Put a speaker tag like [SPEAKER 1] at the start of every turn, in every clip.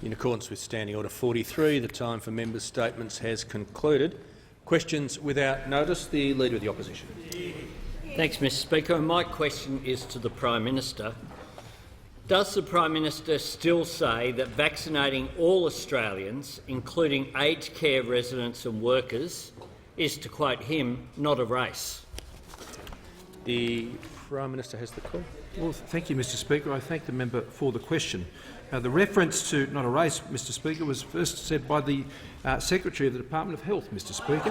[SPEAKER 1] In accordance with Standing Order 43, the time for members' statements has concluded. Questions without notice. The Leader of the Opposition.
[SPEAKER 2] Thanks, Mr Speaker. My question is to the Prime Minister. Does the Prime Minister still say that vaccinating all Australians, including aged care residents and workers, is, to quote him, not a race?
[SPEAKER 1] The Prime Minister has the call.
[SPEAKER 3] Well, thank you, Mr Speaker. I thank the member for the question. The reference to not a race, Mr Speaker, was first said by the Secretary of the Department of Health, Mr Speaker.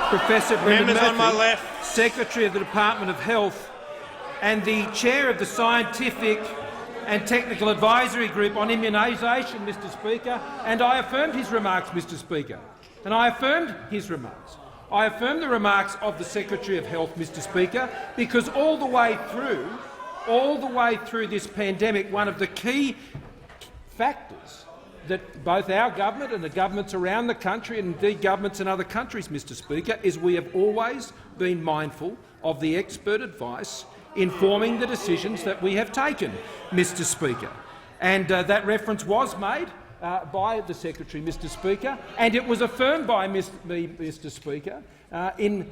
[SPEAKER 3] Professor Brendan Murphy,
[SPEAKER 1] on my left.
[SPEAKER 3] Secretary of the Department of Health and the Chair of the Scientific and Technical Advisory Group on Immunisation, Mr Speaker, and I affirmed his remarks, Mr Speaker. And I affirmed his remarks. I affirmed the remarks of the Secretary of Health, Mr Speaker, because all the way through this pandemic, one of the key factors that both our government and the governments around the country, and indeed governments in other countries, Mr Speaker, is we have always been mindful of the expert advice informing the decisions that we have taken, Mr Speaker. And that reference was made by the Secretary, Mr Speaker, and it was affirmed by me, Mr Speaker, in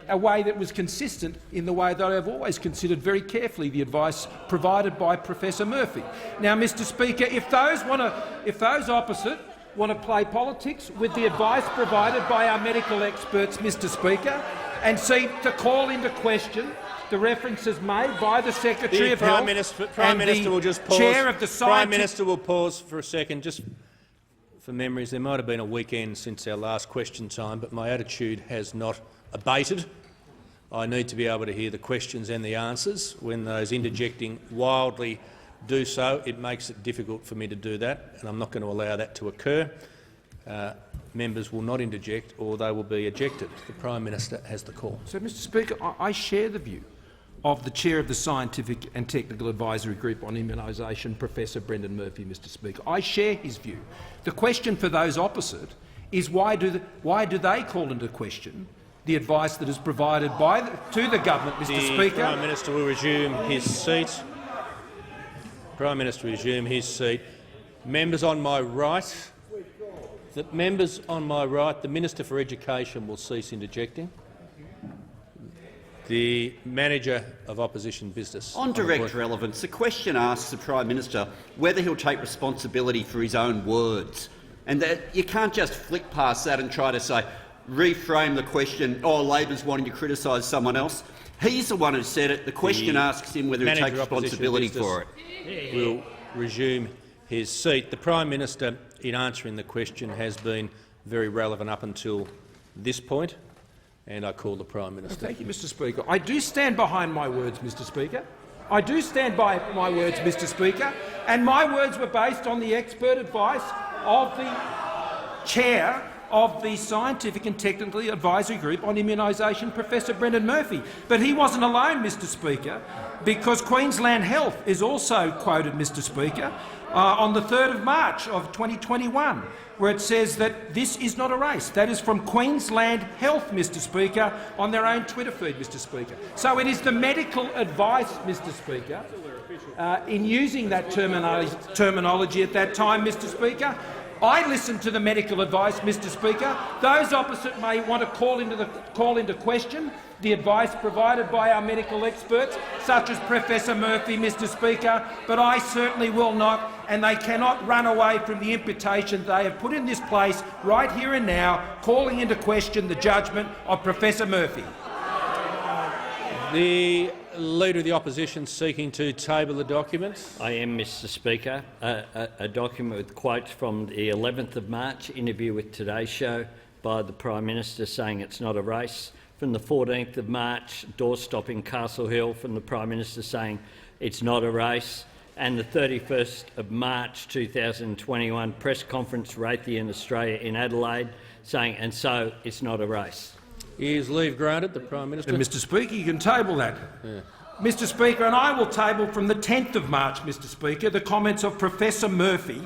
[SPEAKER 3] a way that was consistent in the way that I have always considered very carefully the advice provided by Professor Murphy. Now, Mr Speaker, if those opposite want to play politics with the advice provided by our medical experts, Mr Speaker, and seek to call into question the references made by the Secretary of Health
[SPEAKER 1] Prime Minister will just pause.
[SPEAKER 3] Chair of the
[SPEAKER 1] Prime Minister will pause for a second, just for memories. There might have been a weekend since our last question time, but my attitude has not abated. I need to be able to hear the questions and the answers. When those interjecting wildly do so, it makes it difficult for me to do that, and I'm not going to allow that to occur. Members will not interject or they will be ejected. The Prime Minister has the call.
[SPEAKER 3] So, Mr Speaker, I share the view of the Chair of the Scientific and Technical Advisory Group on Immunisation, Professor Brendan Murphy, Mr Speaker. I share his view. The question for those opposite is why do they call into question the advice that is provided to the government, Mr Speaker?
[SPEAKER 1] The Prime Minister will resume his seat. Prime Minister will resume his seat. Members on my right. The Minister for Education will cease interjecting. The Manager of Opposition Business.
[SPEAKER 4] On direct relevance, the question asks the Prime Minister whether he'll take responsibility for his own words, and that you can't just flick past that and try to say, reframe the question, oh, Labor's wanting to criticise someone else. He's the one who said it. The question asks him whether he'll take responsibility for it.
[SPEAKER 1] Will resume his seat. The Prime Minister, in answering the question, has been very relevant up until this point, and I call the Prime Minister.
[SPEAKER 3] Thank you, Mr Speaker. I do stand behind my words, Mr Speaker. I do stand by my words, Mr Speaker, and my words were based on the expert advice of the Chair of the Scientific and Technical Advisory Group on Immunisation, Professor Brendan Murphy. But he wasn't alone, Mr Speaker, because Queensland Health is also quoted, Mr Speaker, on the 3rd of March of 2021, where it says that this is not a race. That is from Queensland Health, Mr Speaker, on their own Twitter feed, Mr Speaker. So it is the medical advice, Mr Speaker, in using that terminology at that time, Mr Speaker. I listened to the medical advice, Mr Speaker. Those opposite may want to call into question the advice provided by our medical experts, such as Professor Murphy, Mr Speaker, but I certainly will not, and they cannot run away from the imputation they have put in this place right here and now, calling into question the judgment of Professor Murphy.
[SPEAKER 1] The Leader of the Opposition seeking to table the document.
[SPEAKER 2] I am, Mr Speaker. A document with quotes from the 11th of March interview with Today Show by the Prime Minister saying it's not a race. From the 14th of March, doorstop in Castle Hill from the Prime Minister saying it's not a race. And the 31st of March 2021 press conference Raytheon Australia in Adelaide saying, and so it's not a race.
[SPEAKER 1] Is leave granted? The Prime Minister.
[SPEAKER 3] And Mr Speaker, you can table that.
[SPEAKER 1] Yeah.
[SPEAKER 3] Mr Speaker, and I will table from the 10th of March, Mr Speaker, the comments of Professor Murphy,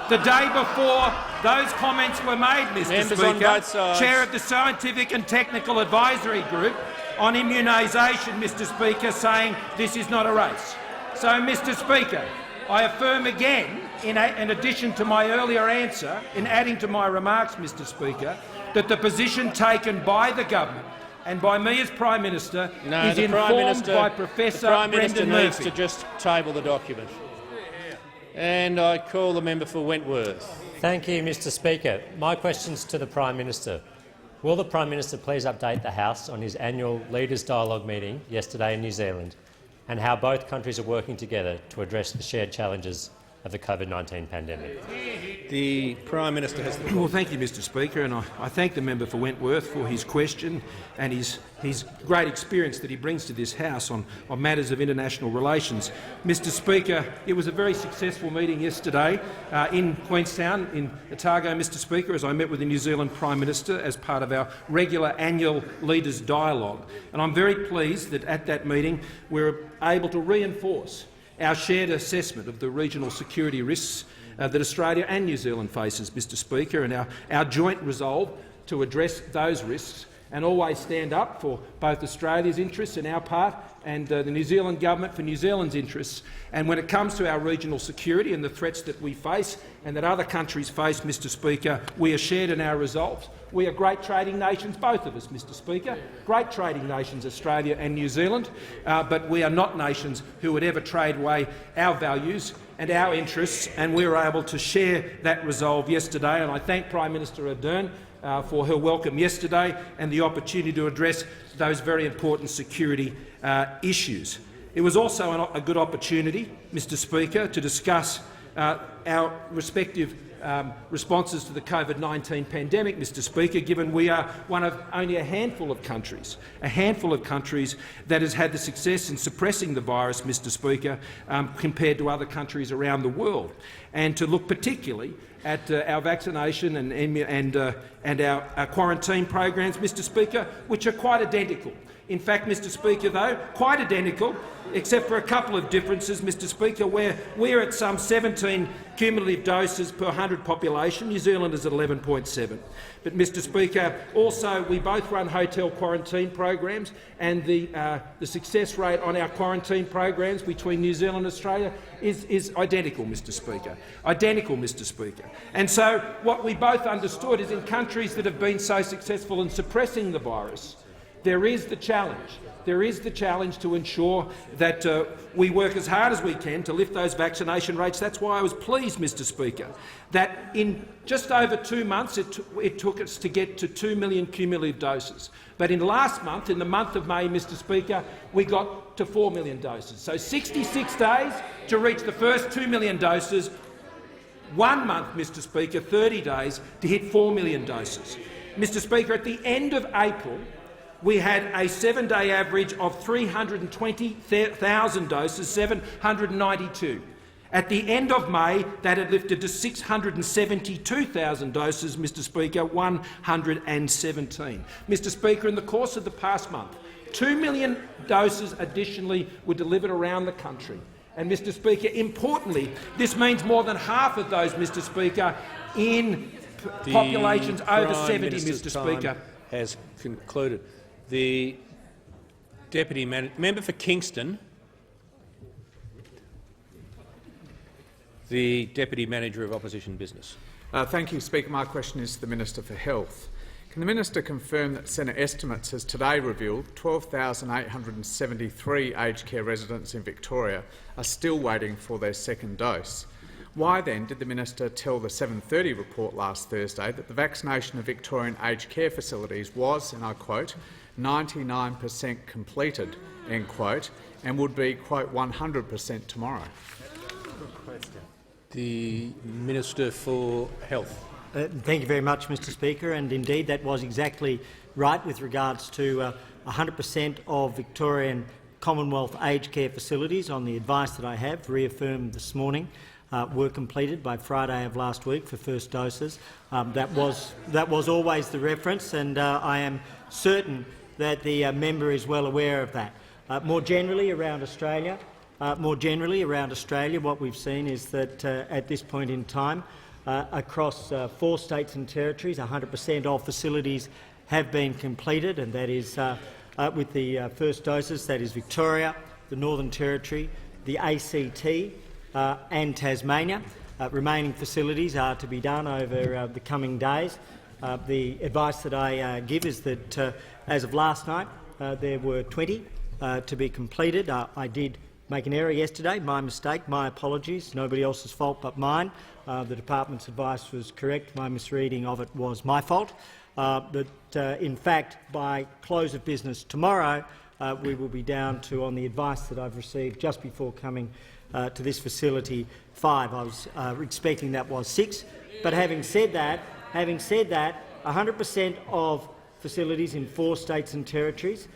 [SPEAKER 3] the day before those comments were made, Mr
[SPEAKER 1] Members
[SPEAKER 3] Speaker,
[SPEAKER 1] on both sides.
[SPEAKER 3] Chair of the Scientific and Technical Advisory Group on Immunisation, Mr Speaker, saying this is not a race. So, Mr Speaker, I affirm again, in addition to my earlier answer, in adding to my remarks, Mr Speaker, that the position taken by the government and by me as Prime Minister is informed by Professor
[SPEAKER 1] Prime Minister
[SPEAKER 3] Brendan
[SPEAKER 1] needs
[SPEAKER 3] Murphy.
[SPEAKER 1] to just table the document. And I call the member for Wentworth.
[SPEAKER 5] Thank you, Mr Speaker. My question's to the Prime Minister. Will the Prime Minister please update the House on his annual Leaders' Dialogue meeting yesterday in New Zealand and how both countries are working together to address the shared challenges of the COVID-19 pandemic?
[SPEAKER 1] The Prime Minister has the floor.
[SPEAKER 3] Well, thank you, Mr Speaker, and I thank the member for Wentworth for his question and his great experience that he brings to this House on matters of international relations. Mr Speaker, it was a very successful meeting yesterday in Queenstown, in Otago, Mr Speaker, as I met with the New Zealand Prime Minister as part of our regular annual Leaders' Dialogue. And I'm very pleased that at that meeting we were able to reinforce our shared assessment of the regional security risks that Australia and New Zealand faces, Mr Speaker, and our joint resolve to address those risks and always stand up for both Australia's interests and our part and the New Zealand government for New Zealand's interests. And when it comes to our regional security and the threats that we face and that other countries face, Mr Speaker, we are shared in our resolves. We are great trading nations, both of us, Mr Speaker, great trading nations, Australia and New Zealand, but we are not nations who would ever trade away our values and our interests, and we were able to share that resolve yesterday. And I thank Prime Minister Ardern for her welcome yesterday and the opportunity to address those very important security issues. It was also a good opportunity, Mr Speaker, to discuss our respective responses to the COVID-19 pandemic, Mr Speaker, given we are one of only a handful of countries that has had the success in suppressing the virus, Mr Speaker, compared to other countries around the world, and to look particularly at our vaccination and our quarantine programs, Mr Speaker, which are quite identical. In fact, Mr Speaker, though, quite identical, except for a couple of differences, Mr Speaker, where we're at some 17 cumulative doses per 100 population. New Zealand is at 11.7. But, Mr Speaker, also we both run hotel quarantine programs, and the success rate on our quarantine programs between New Zealand and Australia is identical, Mr Speaker. Identical, Mr Speaker. And so what we both understood is in countries that have been so successful in suppressing the virus, there is the challenge. There is the challenge to ensure that we work as hard as we can to lift those vaccination rates. That's why I was pleased, Mr Speaker, that in just over 2 months it took us to get to 2 million cumulative doses. But in last month, in the month of May, Mr Speaker, we got to 4 million doses. So 66 days to reach the first 2 million doses, 1 month, Mr Speaker, 30 days to hit 4 million doses. Mr Speaker, at the end of April, we had a 7-day average of 320,000 doses, 792. At the end of May, that had lifted to 672,000 doses, Mr Speaker, 117. Mr Speaker, in the course of the past month, 2 million doses additionally were delivered around the country. And, Mr Speaker, importantly, this means more than half of those, Mr Speaker, in populations over 70, Mr Speaker.
[SPEAKER 1] Has concluded. The Deputy Member for Kingston, the Deputy Manager of Opposition Business.
[SPEAKER 6] Thank you, Speaker. My question is to the Minister for Health. Can the Minister confirm that Senate estimates has today revealed 12,873 aged care residents in Victoria are still waiting for their second dose? Why then did the Minister tell the 7:30 report last Thursday that the vaccination of Victorian aged care facilities was, and I quote, 99% completed, end quote, and would be, quote, 100% tomorrow?
[SPEAKER 1] The Minister for Health.
[SPEAKER 5] Thank you very much, Mr Speaker, and indeed that was exactly right with regards to 100% of Victorian Commonwealth aged care facilities, on the advice that I have reaffirmed this morning, were completed by Friday of last week for first doses. That was always the reference, and I am certain that the member is well aware of that. More generally around Australia, what we've seen is that at this point in time, across 4 states and territories, 100% of facilities have been completed, and that is with the first doses. That is Victoria, the Northern Territory, the ACT, and Tasmania. Remaining facilities are to be done over the coming days. The advice that I give is that as of last night there were 20 to be completed. I did make an error yesterday, my mistake, my apologies, nobody else's fault but mine. The department's advice was correct, my misreading of it was my fault. But in fact, by close of business tomorrow, we will be down to, on the advice that I've received just before coming to this facility, 5. I was expecting that was 6. But having said that, 100% of facilities in 4 states and territories,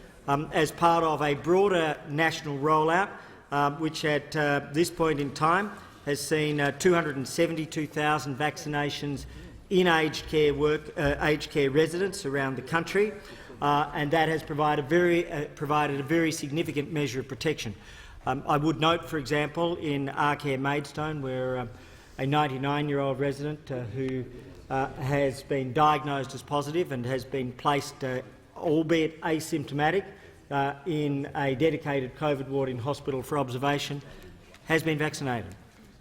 [SPEAKER 5] as part of a broader national rollout, which at this point in time has seen 272,000 vaccinations in aged care residents around the country, and that has provided a very significant measure of protection. I would note, for example, in Arcare Maidstone, where a 99-year-old resident who has been diagnosed as positive and has been placed, albeit asymptomatic, in a dedicated COVID ward in hospital for observation, has been vaccinated,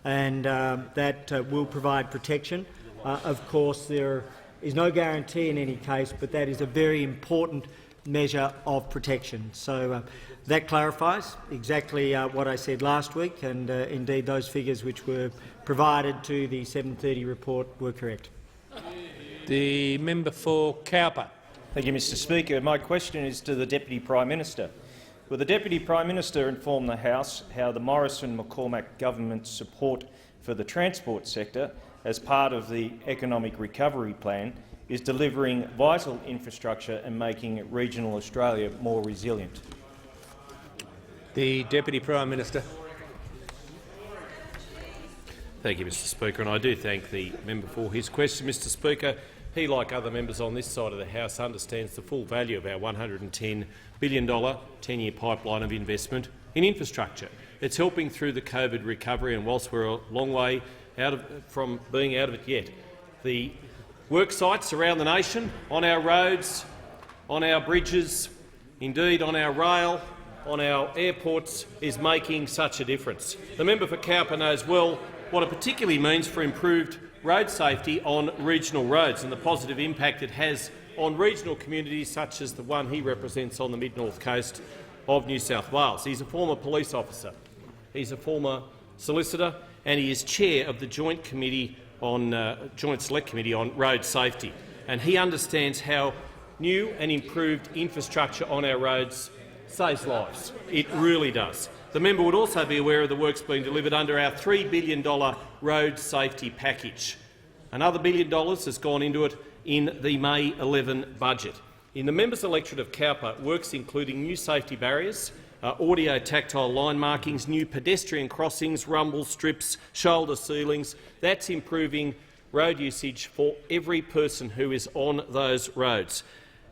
[SPEAKER 5] and that will provide protection. Of course, there is no guarantee in any case, but that is a very important measure of protection. So that clarifies exactly what I said last week, and indeed those figures which were provided to the 7:30 report were correct.
[SPEAKER 1] The member for Cowper.
[SPEAKER 7] Thank you, Mr Speaker. My question is to the Deputy Prime Minister. Will the Deputy Prime Minister inform the House how the Morrison-McCormack government's support for the transport sector as part of the economic recovery plan is delivering vital infrastructure and making regional Australia more resilient?
[SPEAKER 1] The Deputy Prime Minister.
[SPEAKER 8] Thank you, Mr Speaker, and I do thank the member for his question. Mr Speaker, he, like other members on this side of the House, understands the full value of our $110 billion 10-year pipeline of investment in infrastructure. It's helping through the COVID recovery, and whilst we're a long way from being out of it yet, the work sites around the nation, on our roads, on our bridges, indeed on our rail, on our airports, is making such a difference. The member for Cowper knows well what it particularly means for improved road safety on regional roads and the positive impact it has on regional communities such as the one he represents on the mid-north coast of New South Wales. He's a former police officer, he's a former solicitor, and he is chair of the Joint Select Committee on Road Safety. And he understands how new and improved infrastructure on our roads saves lives. It really does. The member would also be aware of the works being delivered under our $3 billion road safety package. Another $1 billion has gone into it in the May 11 budget. In the member's electorate of Cowper, works including new safety barriers, audio tactile line markings, new pedestrian crossings, rumble strips, shoulder ceilings. That's improving road usage for every person who is on those roads.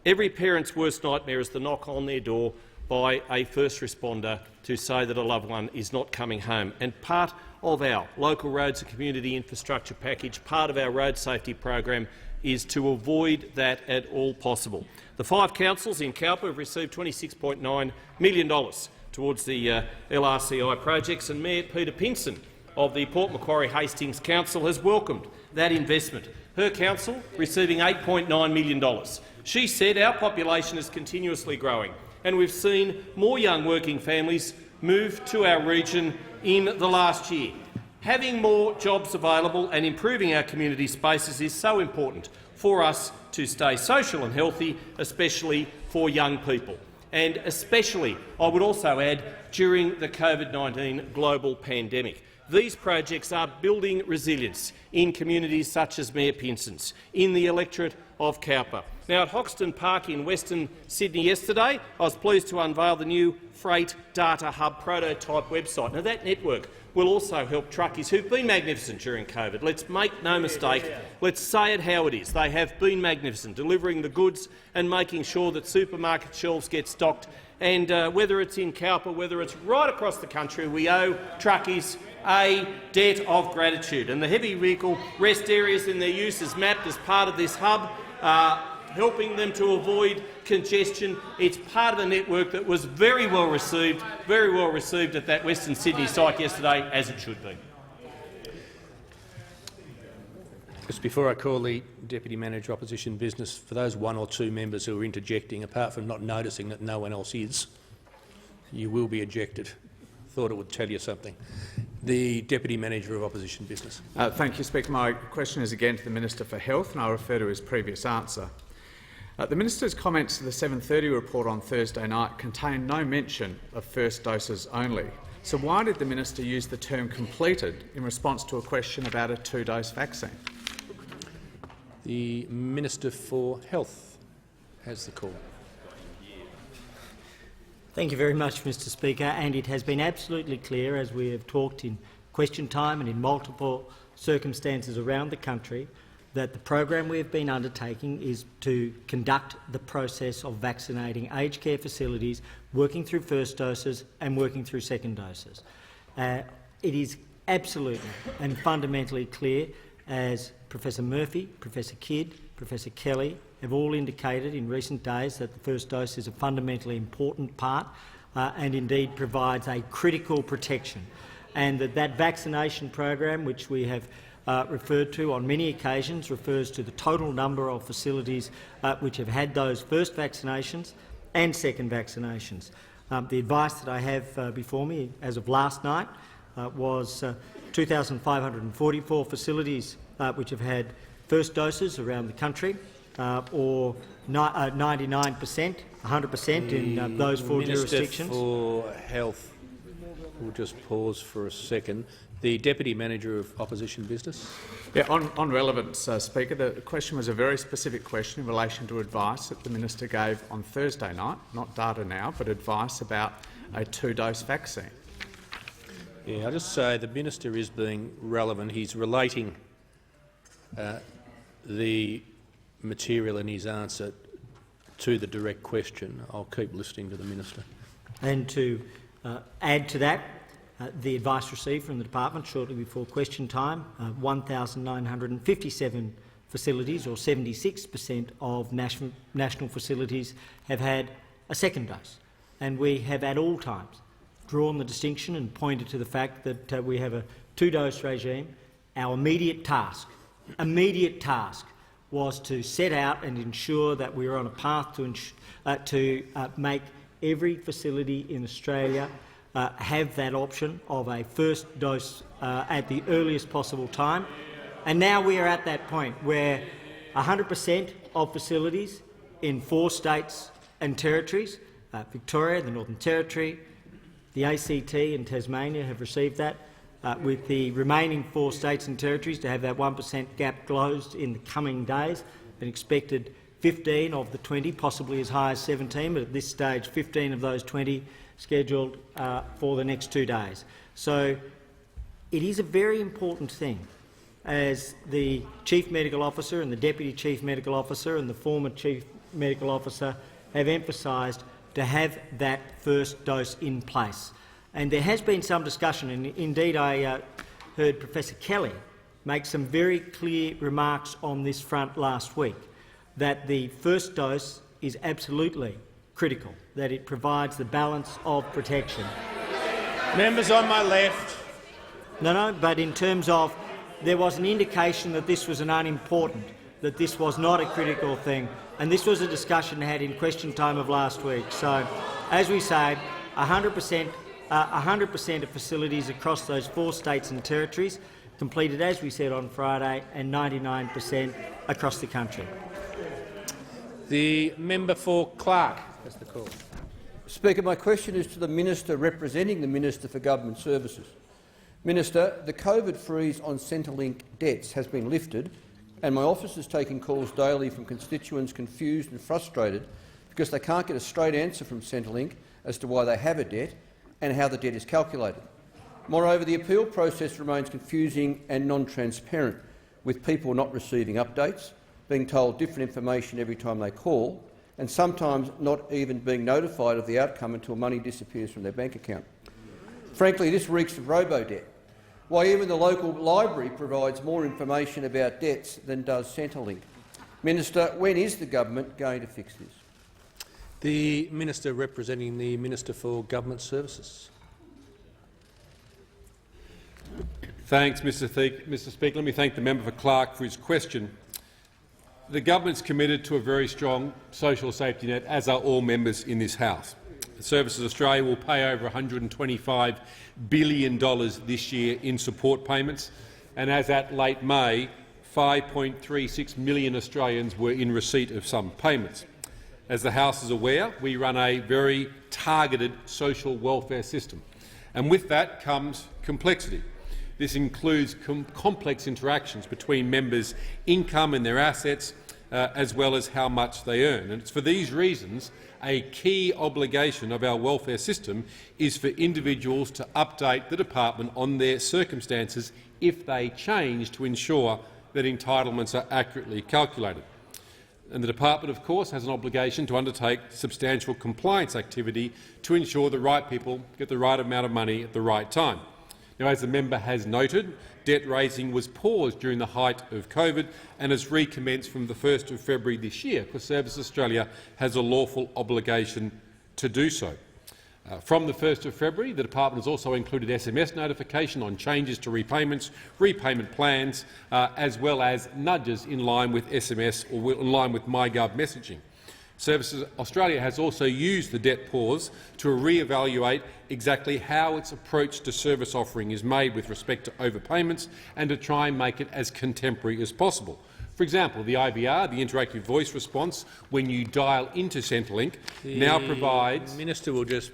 [SPEAKER 8] Every parent's worst nightmare is the knock on their door by a first responder to say that a loved one is not coming home. And part of our local roads and community infrastructure package, part of our road safety program, is to avoid that at all possible. The 5 councils in Cowper have received $26.9 million towards the LRCI projects, and Mayor Peter Pinson of the Port Macquarie Hastings Council has welcomed that investment, her council receiving $8.9 million. She said our population is continuously growing, and we've seen more young working families move to our region in the last year. Having more jobs available and improving our community spaces is so important for us to stay social and healthy, especially for young people, and especially, I would also add, during the COVID-19 global pandemic. These projects are building resilience in communities such as Mayor Pinson's, in the electorate of Cowper. Now, at Hoxton Park in Western Sydney yesterday, I was pleased to unveil the new Freight Data Hub prototype website. Now, that network will also help truckies who've been magnificent during COVID. Let's make no mistake, let's say it how it is. They have been magnificent, delivering the goods and making sure that supermarket shelves get stocked. And whether it's in Cowper, whether it's right across the country, we owe truckies a debt of gratitude. And the heavy vehicle rest areas and their use is mapped as part of this hub, helping them to avoid congestion. It's part of a network that was very well received at that Western Sydney site yesterday, as it should be.
[SPEAKER 1] Just before I call the Deputy Manager Opposition Business, for those one or two members who are interjecting, apart from not noticing that no one else is, you will be ejected. Thought it would tell you something. The Deputy Manager of Opposition Business.
[SPEAKER 6] Thank you, Speaker. My question is again to the Minister for Health, and I refer to his previous answer. The Minister's comments to the 7:30 report on Thursday night contain no mention of first doses only. So why did the Minister use the term completed in response to a question about a 2-dose vaccine?
[SPEAKER 1] The Minister for Health has the call.
[SPEAKER 5] Thank you very much, Mr Speaker. And it has been absolutely clear, as we have talked in question time and in multiple circumstances around the country, that the program we have been undertaking is to conduct the process of vaccinating aged care facilities, working through first doses and working through second doses. It is absolutely and fundamentally clear, as Professor Murphy, Professor Kidd, Professor Kelly have all indicated in recent days, that the first dose is a fundamentally important part and indeed provides a critical protection, and that vaccination program, which we have referred to on many occasions, refers to the total number of facilities which have had those first vaccinations and second vaccinations. The advice that I have before me as of last night was 2,544 facilities which have had first doses around the country, or 99%, 100% in those four jurisdictions.
[SPEAKER 1] Minister for Health will just pause for a second. The Deputy Manager of Opposition Business.
[SPEAKER 6] Yeah, on relevance, Speaker, the question was a very specific question in relation to advice that the Minister gave on Thursday night, not data now, but advice about a 2-dose vaccine.
[SPEAKER 1] Yeah, I'll just say the Minister is being relevant. He's relating the material in his answer to the direct question. I'll keep listening to the Minister.
[SPEAKER 5] And to add to that, the advice received from the department shortly before question time, 1,957 facilities, or 76% of national facilities, have had a second dose. And we have at all times drawn the distinction and pointed to the fact that we have a 2-dose regime. Our immediate task was to set out and ensure that we were on a path to make every facility in Australia have that option of a first dose at the earliest possible time. And now we are at that point where 100% of facilities in 4 states and territories, Victoria, the Northern Territory, the ACT and Tasmania have received that, with the remaining 4 states and territories to have that 1% gap closed in the coming days. An expected 15 of the 20, possibly as high as 17, but at this stage 15 of those 20 scheduled for the next 2 days. So it is a very important thing, as the Chief Medical Officer and the Deputy Chief Medical Officer and the former Chief Medical Officer have emphasised, to have that first dose in place. And there has been some discussion, and indeed I heard Professor Kelly make some very clear remarks on this front last week, that the first dose is absolutely critical, that it provides the balance of protection.
[SPEAKER 1] Members on my left.
[SPEAKER 5] No, but in terms of, there was an indication that this was an unimportant, that this was not a critical thing, and this was a discussion had in question time of last week. So, as we say, 100% of facilities across those 4 states and territories completed, as we said on Friday, and 99% across the country.
[SPEAKER 1] The member for Clark has the call.
[SPEAKER 9] Speaker, my question is to the Minister representing the Minister for Government Services. Minister, the COVID freeze on Centrelink debts has been lifted, and my office is taking calls daily from constituents confused and frustrated because they can't get a straight answer from Centrelink as to why they have a debt and how the debt is calculated. Moreover, the appeal process remains confusing and non-transparent, with people not receiving updates, being told different information every time they call, and sometimes not even being notified of the outcome until money disappears from their bank account. Frankly, this reeks of robo-debt. Why, even the local library provides more information about debts than does Centrelink. Minister, when is the government going to fix this?
[SPEAKER 1] The Minister representing the Minister for Government Services.
[SPEAKER 10] Thanks, Mr. Speaker. Let me thank the member for Clark for his question. The government's committed to a very strong social safety net, as are all members in this House. Services Australia will pay over $125 billion this year in support payments, and as at late May, 5.36 million Australians were in receipt of some payments. As the House is aware, we run a very targeted social welfare system, and with that comes complexity. This includes complex interactions between members' income and their assets, as well as how much they earn. And it's for these reasons a key obligation of our welfare system is for individuals to update the department on their circumstances if they change, to ensure that entitlements are accurately calculated. And the department, of course, has an obligation to undertake substantial compliance activity to ensure the right people get the right amount of money at the right time. Now, as the member has noted, debt raising was paused during the height of COVID and has recommenced from the 1st of February this year, because Services Australia has a lawful obligation to do so. From the 1st of February, the department has also included SMS notification on changes to repayments, repayment plans, as well as nudges in line with SMS or in line with MyGov messaging. Services Australia has also used the debt pause to re-evaluate exactly how its approach to service offering is made with respect to overpayments and to try and make it as contemporary as possible. For example, the IVR, the interactive voice response, when you dial into Centrelink, now provides—
[SPEAKER 1] The minister will just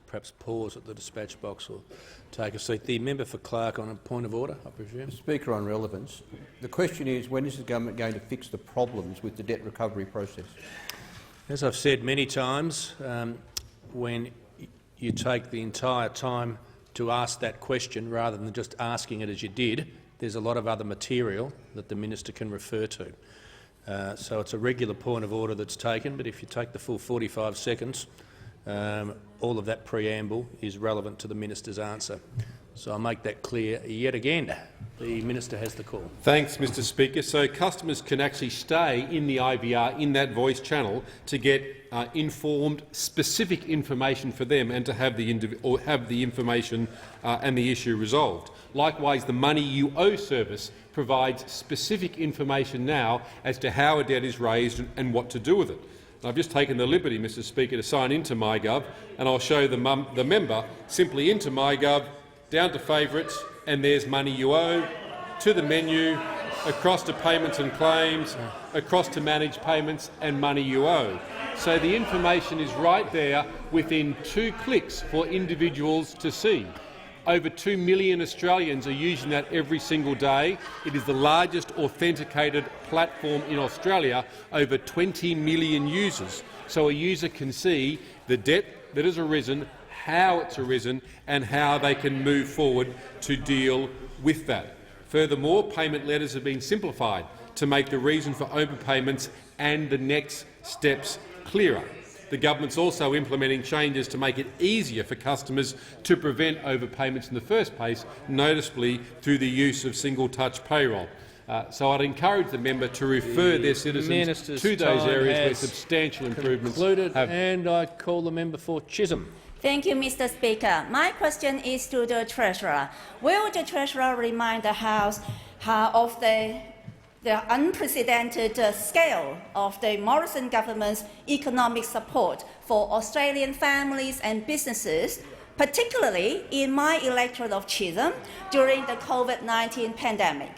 [SPEAKER 1] perhaps pause at the dispatch box or take a seat. The member for Clark on a point of order, I presume.
[SPEAKER 9] Speaker, on relevance. The question is, when is the government going to fix the problems with the debt recovery process?
[SPEAKER 1] As I've said many times, when you take the entire time to ask that question rather than just asking it as you did, there's a lot of other material that the minister can refer to. So it's a regular point of order that's taken, but if you take the full 45 seconds, all of that preamble is relevant to the minister's answer. So I'll make that clear yet again. The minister has the call.
[SPEAKER 10] Thanks, Mr. Speaker. So customers can actually stay in the IVR, in that voice channel, to get informed, specific information for them and to have the information and the issue resolved. Likewise, the Money You Owe service provides specific information now as to how a debt is raised and what to do with it. I've just taken the liberty, Mr. Speaker, to sign into MyGov, and I'll show the member simply into MyGov, down to favourites, and there's Money You Owe, to the menu, across to payments and claims, across to managed payments and Money You Owe. So the information is right there within 2 clicks for individuals to see. Over 2 million Australians are using that every single day. It is the largest authenticated platform in Australia, over 20 million users. So a user can see the debt that has arisen, how it's arisen and how they can move forward to deal with that. Furthermore, payment letters have been simplified to make the reason for overpayments and the next steps clearer. The government's also implementing changes to make it easier for customers to prevent overpayments in the first place, noticeably through the use of single-touch payroll. So I'd encourage the member to refer their citizens to those areas where substantial improvements have—
[SPEAKER 1] And I call the member for Chisholm.
[SPEAKER 11] Thank you, Mr. Speaker. My question is to the Treasurer. Will the Treasurer remind the House of the unprecedented scale of the Morrison government's economic support for Australian families and businesses, particularly in my electorate of Chisholm during the COVID-19 pandemic?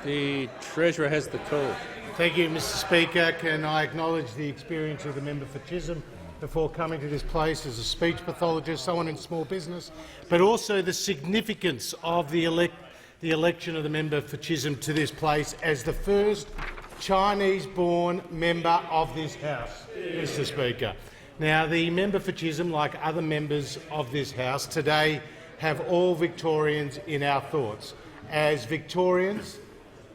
[SPEAKER 1] The Treasurer has the call.
[SPEAKER 12] Thank you, Mr. Speaker. Can I acknowledge the experience of the member for Chisholm before coming to this place as a speech pathologist, someone in small business, but also the significance of the election of the member for Chisholm to this place as the first Chinese-born member of this House, Mr. Speaker. Now, the member for Chisholm, like other members of this House, today have all Victorians in our thoughts. As Victorians,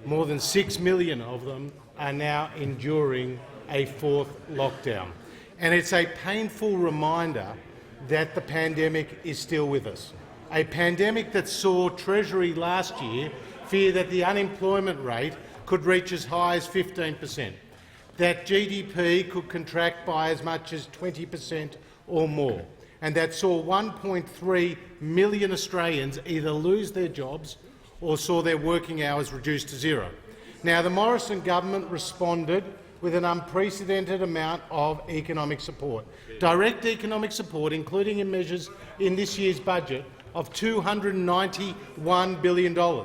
[SPEAKER 12] more than 6 million of them are now enduring a 4th lockdown. And it's a painful reminder that the pandemic is still with us. A pandemic that saw Treasury last year fear that the unemployment rate could reach as high as 15%, that GDP could contract by as much as 20% or more, and that saw 1.3 million Australians either lose their jobs or saw their working hours reduced to zero. Now, the Morrison government responded with an unprecedented amount of economic support, direct economic support, including in measures in this year's budget of $291 billion.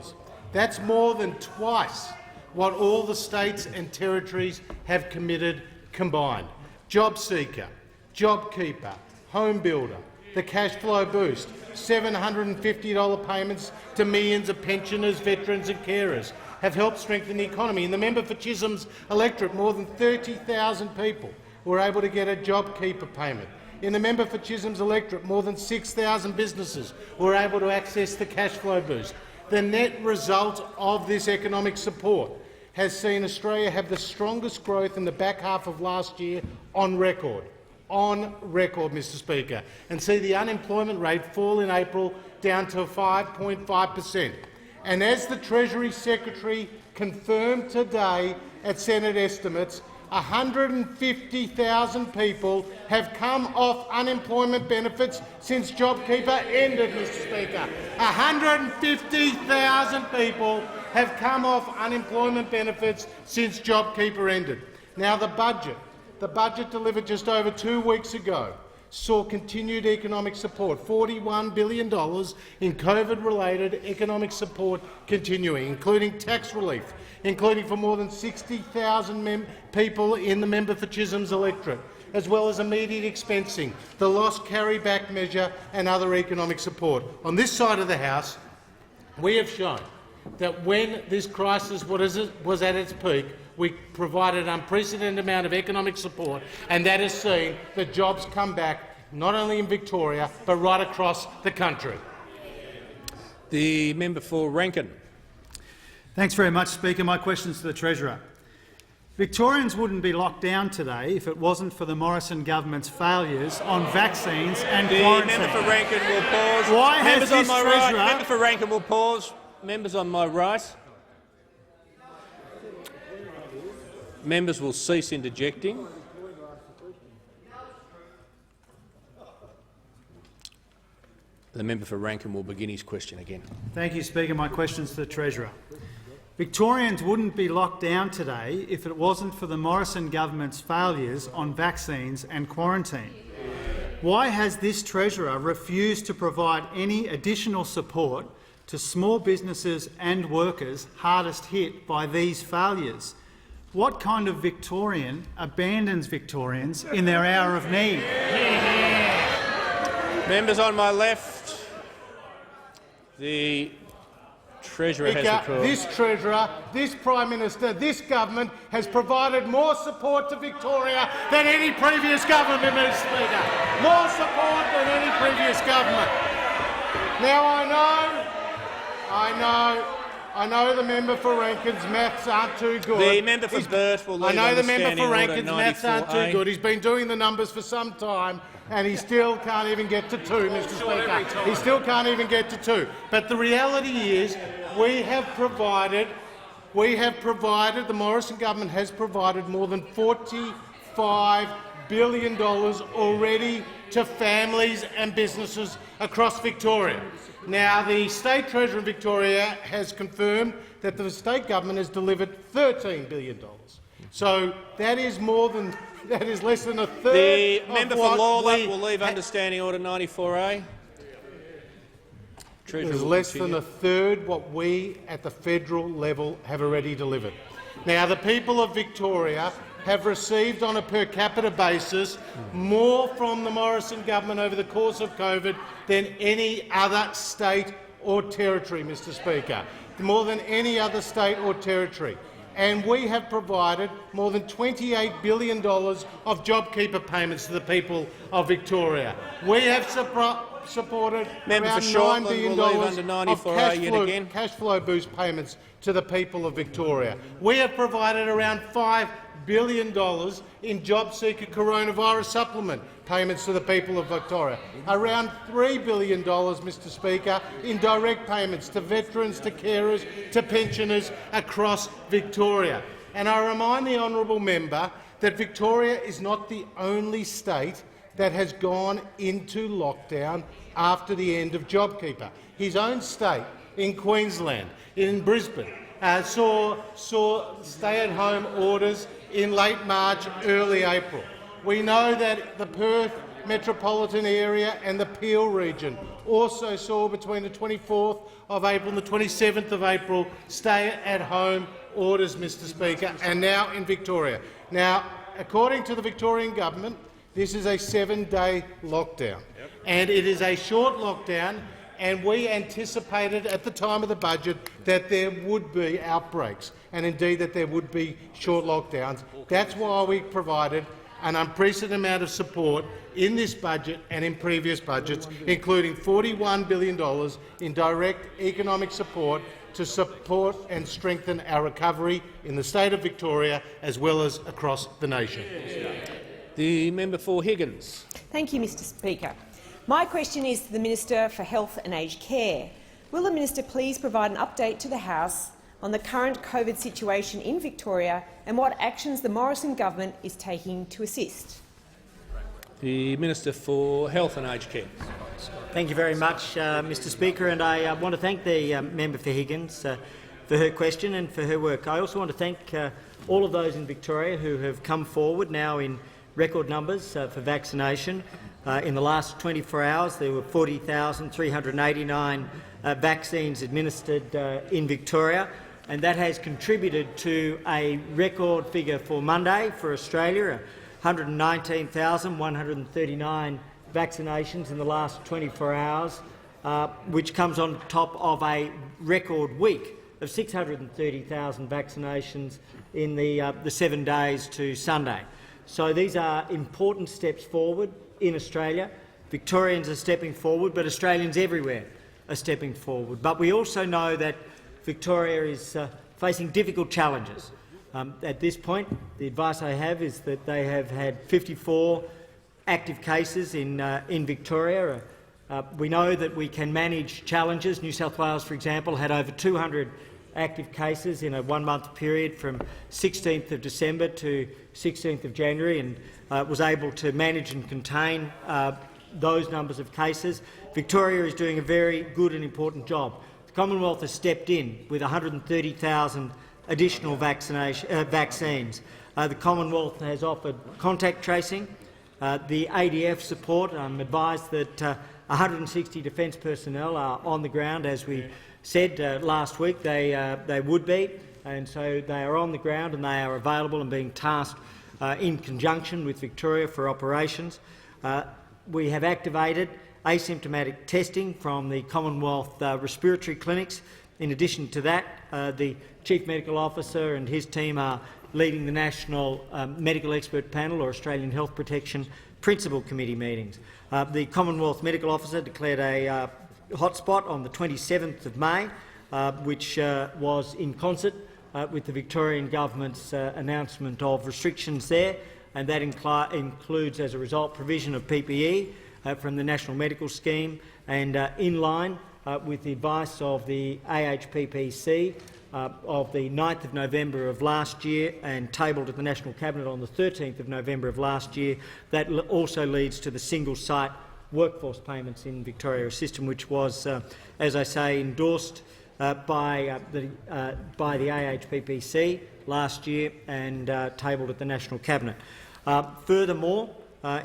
[SPEAKER 12] That's more than twice what all the states and territories have committed combined. JobSeeker, JobKeeper, Home Builder, the cash flow boost, $750 payments to millions of pensioners, veterans and carers have helped strengthen the economy. In the member for Chisholm's electorate, more than 30,000 people were able to get a JobKeeper payment. In the member for Chisholm's electorate, more than 6,000 businesses were able to access the cash flow boost. The net result of this economic support has seen Australia have the strongest growth in the back half of last year on record, Mr Speaker, and see the unemployment rate fall in April down to 5.5%. And as the Treasury Secretary confirmed today at Senate estimates, 150,000 people have come off unemployment benefits since JobKeeper ended, Mr Speaker. 150,000 people have come off unemployment benefits since JobKeeper ended. Now, the budget delivered just over 2 weeks ago saw continued economic support, $41 billion in COVID-related economic support continuing, including tax relief, including for more than 60,000 people in the member for Chisholm's electorate, as well as immediate expensing, the loss carry-back measure and other economic support. On this side of the House, we have shown that when this crisis was at its peak, we provided an unprecedented amount of economic support, and that has seen the jobs come back not only in Victoria but right across the country.
[SPEAKER 1] The member for Rankin.
[SPEAKER 13] Thanks very much, Speaker. My question is to the Treasurer. Victorians wouldn't be locked down today if it wasn't for the Morrison government's failures on vaccines and quarantine.
[SPEAKER 1] The member for Rankin will pause.
[SPEAKER 13] Why
[SPEAKER 1] Members
[SPEAKER 13] has
[SPEAKER 1] on my
[SPEAKER 13] Treasurer...
[SPEAKER 1] right. Member for Rankin will pause. Members on my right. Members will cease interjecting. The member for Rankin will begin his question again.
[SPEAKER 13] Thank you, Speaker. My question is to the Treasurer. Victorians wouldn't be locked down today if it wasn't for the Morrison government's failures on vaccines and quarantine. Why has this Treasurer refused to provide any additional support to small businesses and workers hardest hit by these failures? What kind of Victorian abandons Victorians in their hour of need?
[SPEAKER 1] Members on my left. The Treasurer has the floor.
[SPEAKER 12] This Treasurer, this Prime Minister, this government has provided more support to Victoria than any previous government, Mr Speaker. More support than any previous government. Now, I know the member for Rankin's maths aren't too good.
[SPEAKER 1] The member for Burt will leave.
[SPEAKER 12] I know the member for Rankin's maths aren't too good. He's been doing the numbers for some time, and he still can't even get to 2, Mr Speaker. He still can't even get to 2. But the reality is the Morrison government has provided more than $45 billion already to families and businesses across Victoria. Now, the State Treasurer in Victoria has confirmed that the state government has delivered $13 billion. So that is less than a third.
[SPEAKER 1] The member for Lawler will leave understanding order 94A.
[SPEAKER 12] It is less than a third what we at the federal level have already delivered. Now, the people of Victoria have received on a per capita basis more from the Morrison government over the course of COVID than any other state or territory, Mr Speaker, more than any other state or territory. And we have provided more than $28 billion of JobKeeper payments to the people of Victoria. We have supported around $9 billion of cash flow boost payments to the people of Victoria. We have provided around $5 billion in JobSeeker coronavirus supplement payments to the people of Victoria, around $3 billion, Mr Speaker, in direct payments to veterans, to carers, to pensioners across Victoria. And I remind the honourable member that Victoria is not the only state that has gone into lockdown after the end of JobKeeper. His own state, in Queensland, in Brisbane, saw stay-at-home orders in late March, early April. We know that the Perth metropolitan area and the Peel region also saw between the 24th of April and the 27th of April stay-at-home orders, Mr Speaker, and now in Victoria. Now, according to the Victorian government, this is a 7-day lockdown, and it is a short lockdown, and we anticipated at the time of the budget that there would be outbreaks and indeed that there would be short lockdowns. That's why we provided an unprecedented amount of support in this budget and in previous budgets, including $41 billion in direct economic support to support and strengthen our recovery in the state of Victoria as well as across the nation.
[SPEAKER 1] The member for Higgins.
[SPEAKER 14] Thank you, Mr Speaker. My question is to the Minister for Health and Aged Care. Will the Minister please provide an update to the House on the current COVID situation in Victoria and what actions the Morrison government is taking to assist?
[SPEAKER 1] The Minister for Health and Aged Care.
[SPEAKER 5] Thank you very much, Mr Speaker, and I want to thank the member for Higgins for her question and for her work. I also want to thank all of those in Victoria who have come forward now in record numbers for vaccination. In the last 24 hours, there were 40,389 vaccines administered in Victoria, and that has contributed to a record figure for Monday for Australia, 119,139 vaccinations in the last 24 hours, which comes on top of a record week of 630,000 vaccinations in the 7 days to Sunday. So these are important steps forward in Australia. Victorians are stepping forward, but Australians everywhere are stepping forward. But we also know that Victoria is facing difficult challenges. At this point, the advice I have is that they have had 54 active cases in Victoria. We know that we can manage challenges. New South Wales, for example, had over 200 active cases in a one-month period from 16th of December to 16th of January and was able to manage and contain those numbers of cases. Victoria is doing a very good and important job. The Commonwealth has stepped in with 130,000 additional vaccines. The Commonwealth has offered contact tracing, the ADF support. I'm advised that 160 defence personnel are on the ground, as we said last week they would be, and so they are on the ground and they are available and being tasked in conjunction with Victoria for operations. We have activated asymptomatic testing from the Commonwealth respiratory clinics. In addition to that, the Chief Medical Officer and his team are leading the National Medical Expert Panel or Australian Health Protection Principal Committee meetings. The Commonwealth Medical Officer declared a hotspot on the 27th of May, which was in concert with the Victorian government's announcement of restrictions there, and that includes, as a result, provision of PPE from the National Medical Scheme, and in line with the advice of the AHPPC of the 9th of November of last year and tabled at the National Cabinet on the 13th of November of last year. That also leads to the single-site workforce payments in Victoria system, which was, as I say, endorsed by the AHPPC last year and tabled at the National Cabinet. Furthermore,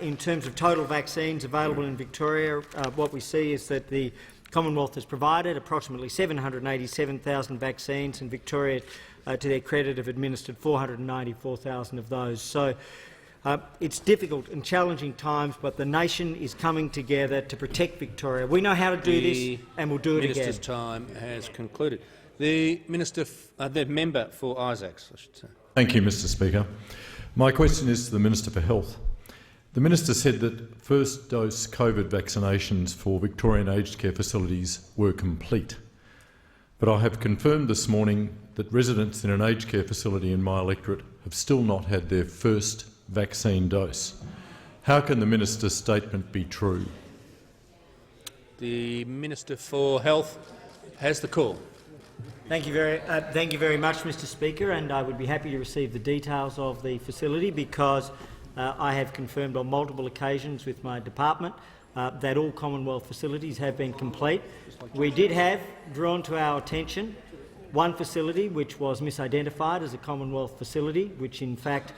[SPEAKER 5] in terms of total vaccines available in Victoria, what we see is that the Commonwealth has provided approximately 787,000 vaccines, and Victoria, to their credit, have administered 494,000 of those. So it's difficult and challenging times, but the nation is coming together to protect Victoria. We know how to do this, and we'll do it again.
[SPEAKER 1] The minister's time has concluded. The member for Isaacs, I should say.
[SPEAKER 15] Thank you, Mr Speaker. My question is to the Minister for Health. The Minister said that first-dose COVID vaccinations for Victorian aged care facilities were complete. But I have confirmed this morning that residents in an aged care facility in my electorate have still not had their first vaccine dose. How can the Minister's statement be true?
[SPEAKER 1] The Minister for Health has the call.
[SPEAKER 5] Thank you very much, Mr Speaker, and I would be happy to receive the details of the facility, because I have confirmed on multiple occasions with my department that all Commonwealth facilities have been complete. We did have drawn to our attention one facility which was misidentified as a Commonwealth facility, which in fact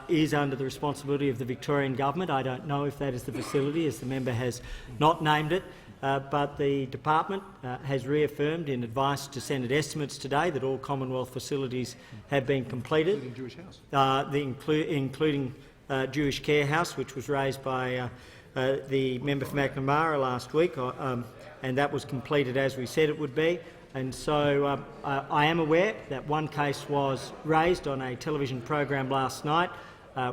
[SPEAKER 5] is under the responsibility of the Victorian government. I don't know if that is the facility, as the member has not named it, but the department has reaffirmed in advice to Senate estimates today that all Commonwealth facilities have been completed, including Jewish Care House, which was raised by the member for Macnamara last week, and that was completed as we said it would be. And so I am aware that one case was raised on a television program last night.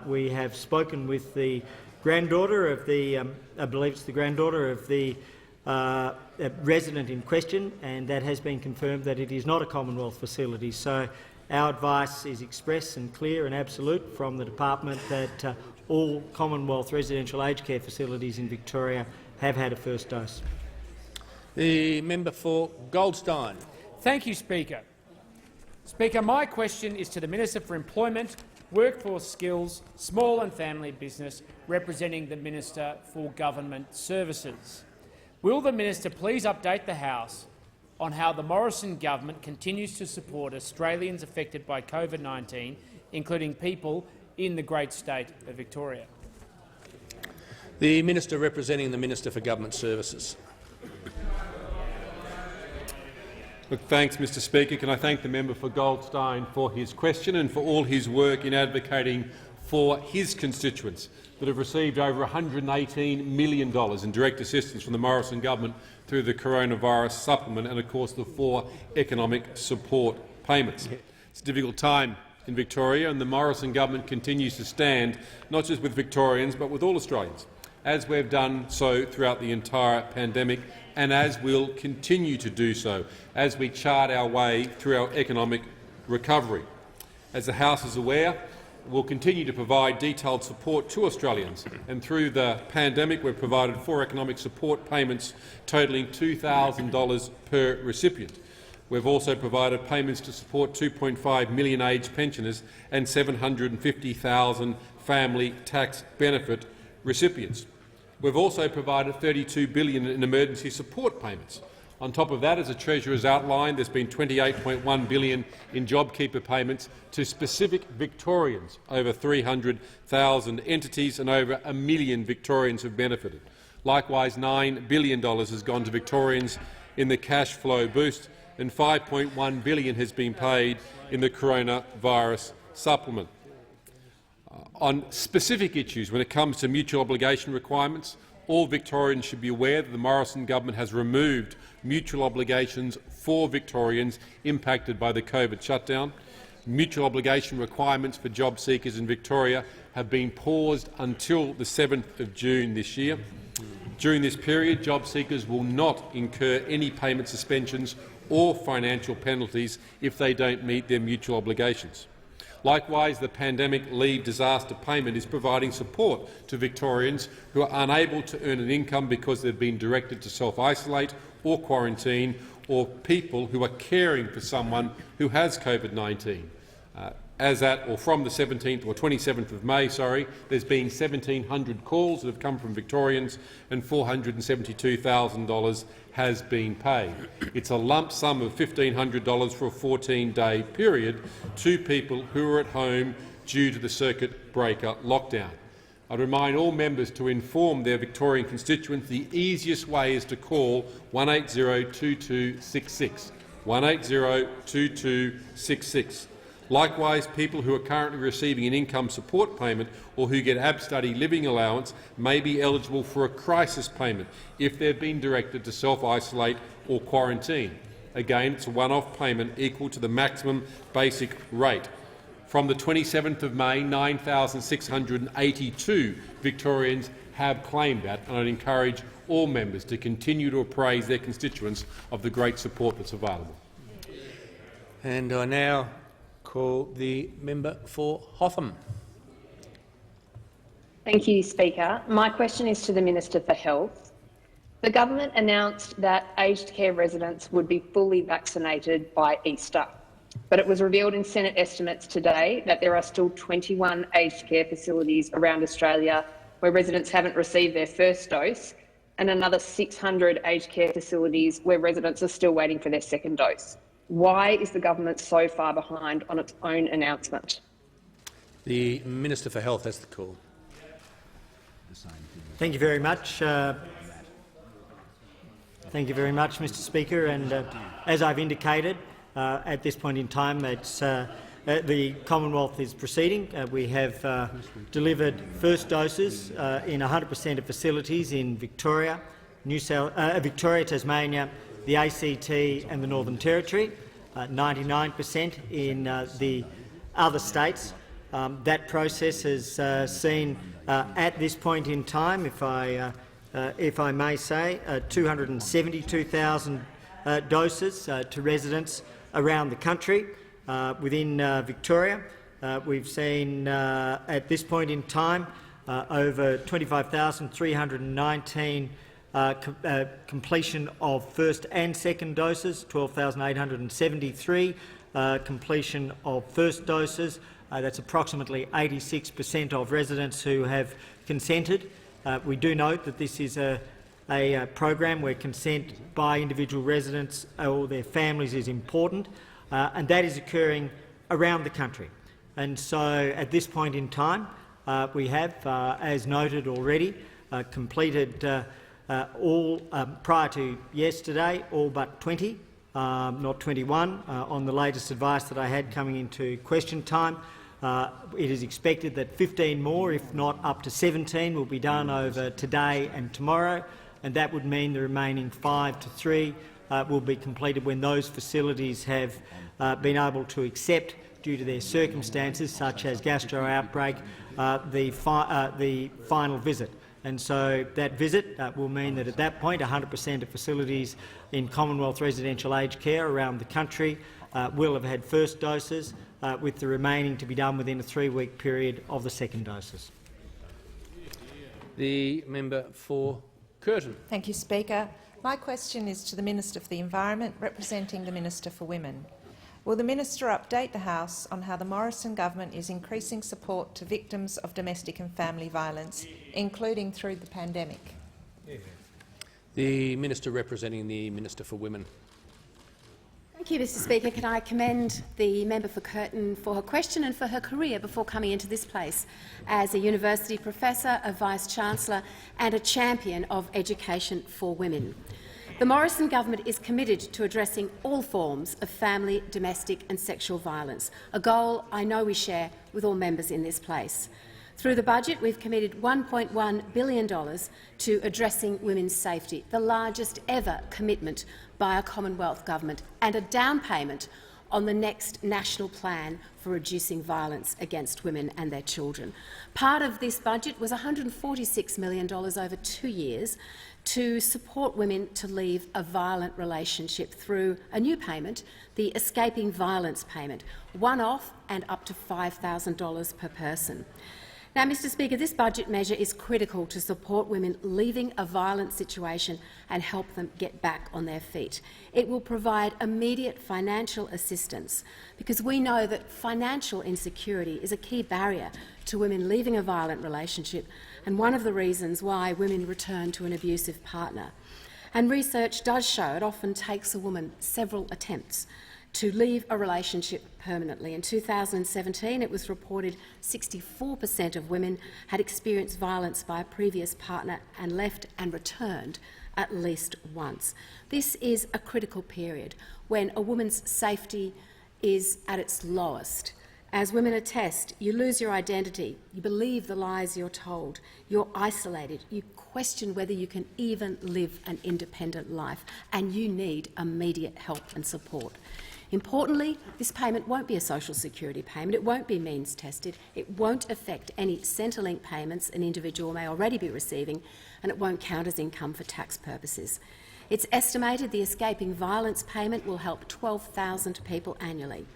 [SPEAKER 5] We have spoken with the granddaughter of the, I believe it's the granddaughter of the resident in question, and that has been confirmed that it is not a Commonwealth facility. So our advice is express and clear and absolute from the department that all Commonwealth residential aged care facilities in Victoria have had a first dose.
[SPEAKER 1] The member for Goldstein.
[SPEAKER 3] Thank you, Speaker. Speaker, my question is to the Minister for Employment, Workforce Skills, Small and Family Business, representing the Minister for Government Services. Will the Minister please update the House on how the Morrison government continues to support Australians affected by COVID-19, including people in the great state of Victoria?
[SPEAKER 1] The Minister representing the Minister for Government Services.
[SPEAKER 10] Look, thanks, Mr Speaker. Can I thank the member for Goldstein for his question and for all his work in advocating for his constituents that have received over $118 million in direct assistance from the Morrison government through the coronavirus supplement and, of course, the 4 economic support payments. It's a difficult time in Victoria, and the Morrison government continues to stand not just with Victorians but with all Australians, as we've done so throughout the entire pandemic and as we'll continue to do so as we chart our way through our economic recovery. As the House is aware, we'll continue to provide detailed support to Australians, and through the pandemic we've provided 4 economic support payments totalling $2,000 per recipient. We've also provided payments to support 2.5 million aged pensioners and 750,000 family tax benefit recipients. We've also provided $32 billion in emergency support payments. On top of that, as the Treasurer has outlined, there's been $28.1 billion in JobKeeper payments to specific Victorians. Over 300,000 entities and over 1 million Victorians have benefited. Likewise, $9 billion has gone to Victorians in the cash flow boost, and $5.1 billion has been paid in the coronavirus supplement. On specific issues when it comes to mutual obligation requirements, all Victorians should be aware that the Morrison government has removed mutual obligations for Victorians impacted by the COVID shutdown. Mutual obligation requirements for job seekers in Victoria have been paused until the 7th of June this year. During this period, job seekers will not incur any payment suspensions or financial penalties if they don't meet their mutual obligations. Likewise, the Pandemic Leave Disaster Payment is providing support to Victorians who are unable to earn an income because they've been directed to self-isolate or quarantine, or people who are caring for someone who has COVID-19. From the 17th or 27th of May, there's been 1,700 calls that have come from Victorians, and $472,000 has been paid. It's a lump sum of $1,500 for a 14-day period to people who are at home due to the circuit breaker lockdown. I'd remind all members to inform their Victorian constituents the easiest way is to call 180-2266. 180-2266. Likewise, people who are currently receiving an income support payment or who get ab-study living allowance may be eligible for a crisis payment if they've been directed to self-isolate or quarantine. Again, it's a one-off payment equal to the maximum basic rate. From the 27th of May, 9,682 Victorians have claimed that, and I'd encourage all members to continue to appraise their constituents of the great support that's available.
[SPEAKER 1] And I now call the member for Hotham.
[SPEAKER 16] Thank you, Speaker. My question is to the Minister for Health. The government announced that aged care residents would be fully vaccinated by Easter. but it was revealed in Senate estimates today that there are still 21 aged care facilities around Australia where residents haven't received their first dose, and another 600 aged care facilities where residents are still waiting for their second dose. Why is the government so far behind on its own announcement?
[SPEAKER 1] The Minister for Health has the call.
[SPEAKER 5] Thank you very much. Thank you very much, Mr Speaker. And as I've indicated, at this point in time, it's, the Commonwealth is proceeding. We have delivered first doses in 100% of facilities in Victoria, Victoria, Tasmania, the ACT and the Northern Territory, 99% in the other states. That process has seen, at this point in time, if I may say, 272,000 doses to residents around the country. Within Victoria, we've seen, at this point in time, over 25,319 completion of first and second doses, 12,873 completion of first doses. That's approximately 86% of residents who have consented. We do note that this is a program where consent by individual residents or their families is important, and that is occurring around the country. And so at this point in time, we have, as noted already, completed all, prior to yesterday, all but 20, not 21, on the latest advice that I had coming into question time. It is expected that 15 more, if not up to 17, will be done over today and tomorrow, and that would mean the remaining 5 to 3 will be completed when those facilities have been able to accept, due to their circumstances such as gastro outbreak, the final visit. And so that visit will mean that at that point 100% of facilities in Commonwealth residential aged care around the country will have had first doses, with the remaining to be done within a 3-week period of the second doses.
[SPEAKER 1] The member for Curtin.
[SPEAKER 17] Thank you, Speaker. My question is to the Minister for the Environment, representing the Minister for Women. Will the Minister update the House on how the Morrison government is increasing support to victims of domestic and family violence, including through the pandemic?
[SPEAKER 1] The Minister representing the Minister for Women.
[SPEAKER 18] Thank you, Mr Speaker. Can I commend the member for Curtin for her question and for her career before coming into this place as a university professor, a vice-chancellor and a champion of education for women. The Morrison government is committed to addressing all forms of family, domestic and sexual violence, a goal I know we share with all members in this place. Through the budget, we've committed $1.1 billion to addressing women's safety, the largest ever commitment by a Commonwealth government, and a down payment on the next national plan for reducing violence against women and their children. Part of this budget was $146 million over 2 years to support women to leave a violent relationship through a new payment, the Escaping Violence payment, one-off and up to $5,000 per person. Now, Mr Speaker, this budget measure is critical to support women leaving a violent situation and help them get back on their feet. It will provide immediate financial assistance because we know that financial insecurity is a key barrier to women leaving a violent relationship and one of the reasons why women return to an abusive partner. And research does show it often takes a woman several attempts to leave a relationship permanently. In 2017, it was reported 64% of women had experienced violence by a previous partner and left and returned at least once. This is a critical period when a woman's safety is at its lowest. As women attest, you lose your identity, you believe the lies you're told, you're isolated, you question whether you can even live an independent life, and you need immediate help and support. Importantly, this payment won't be a social security payment, it won't be means tested, it won't affect any Centrelink payments an individual may already be receiving, and it won't count as income for tax purposes. It's estimated the Escaping Violence payment will help 12,000 people annually.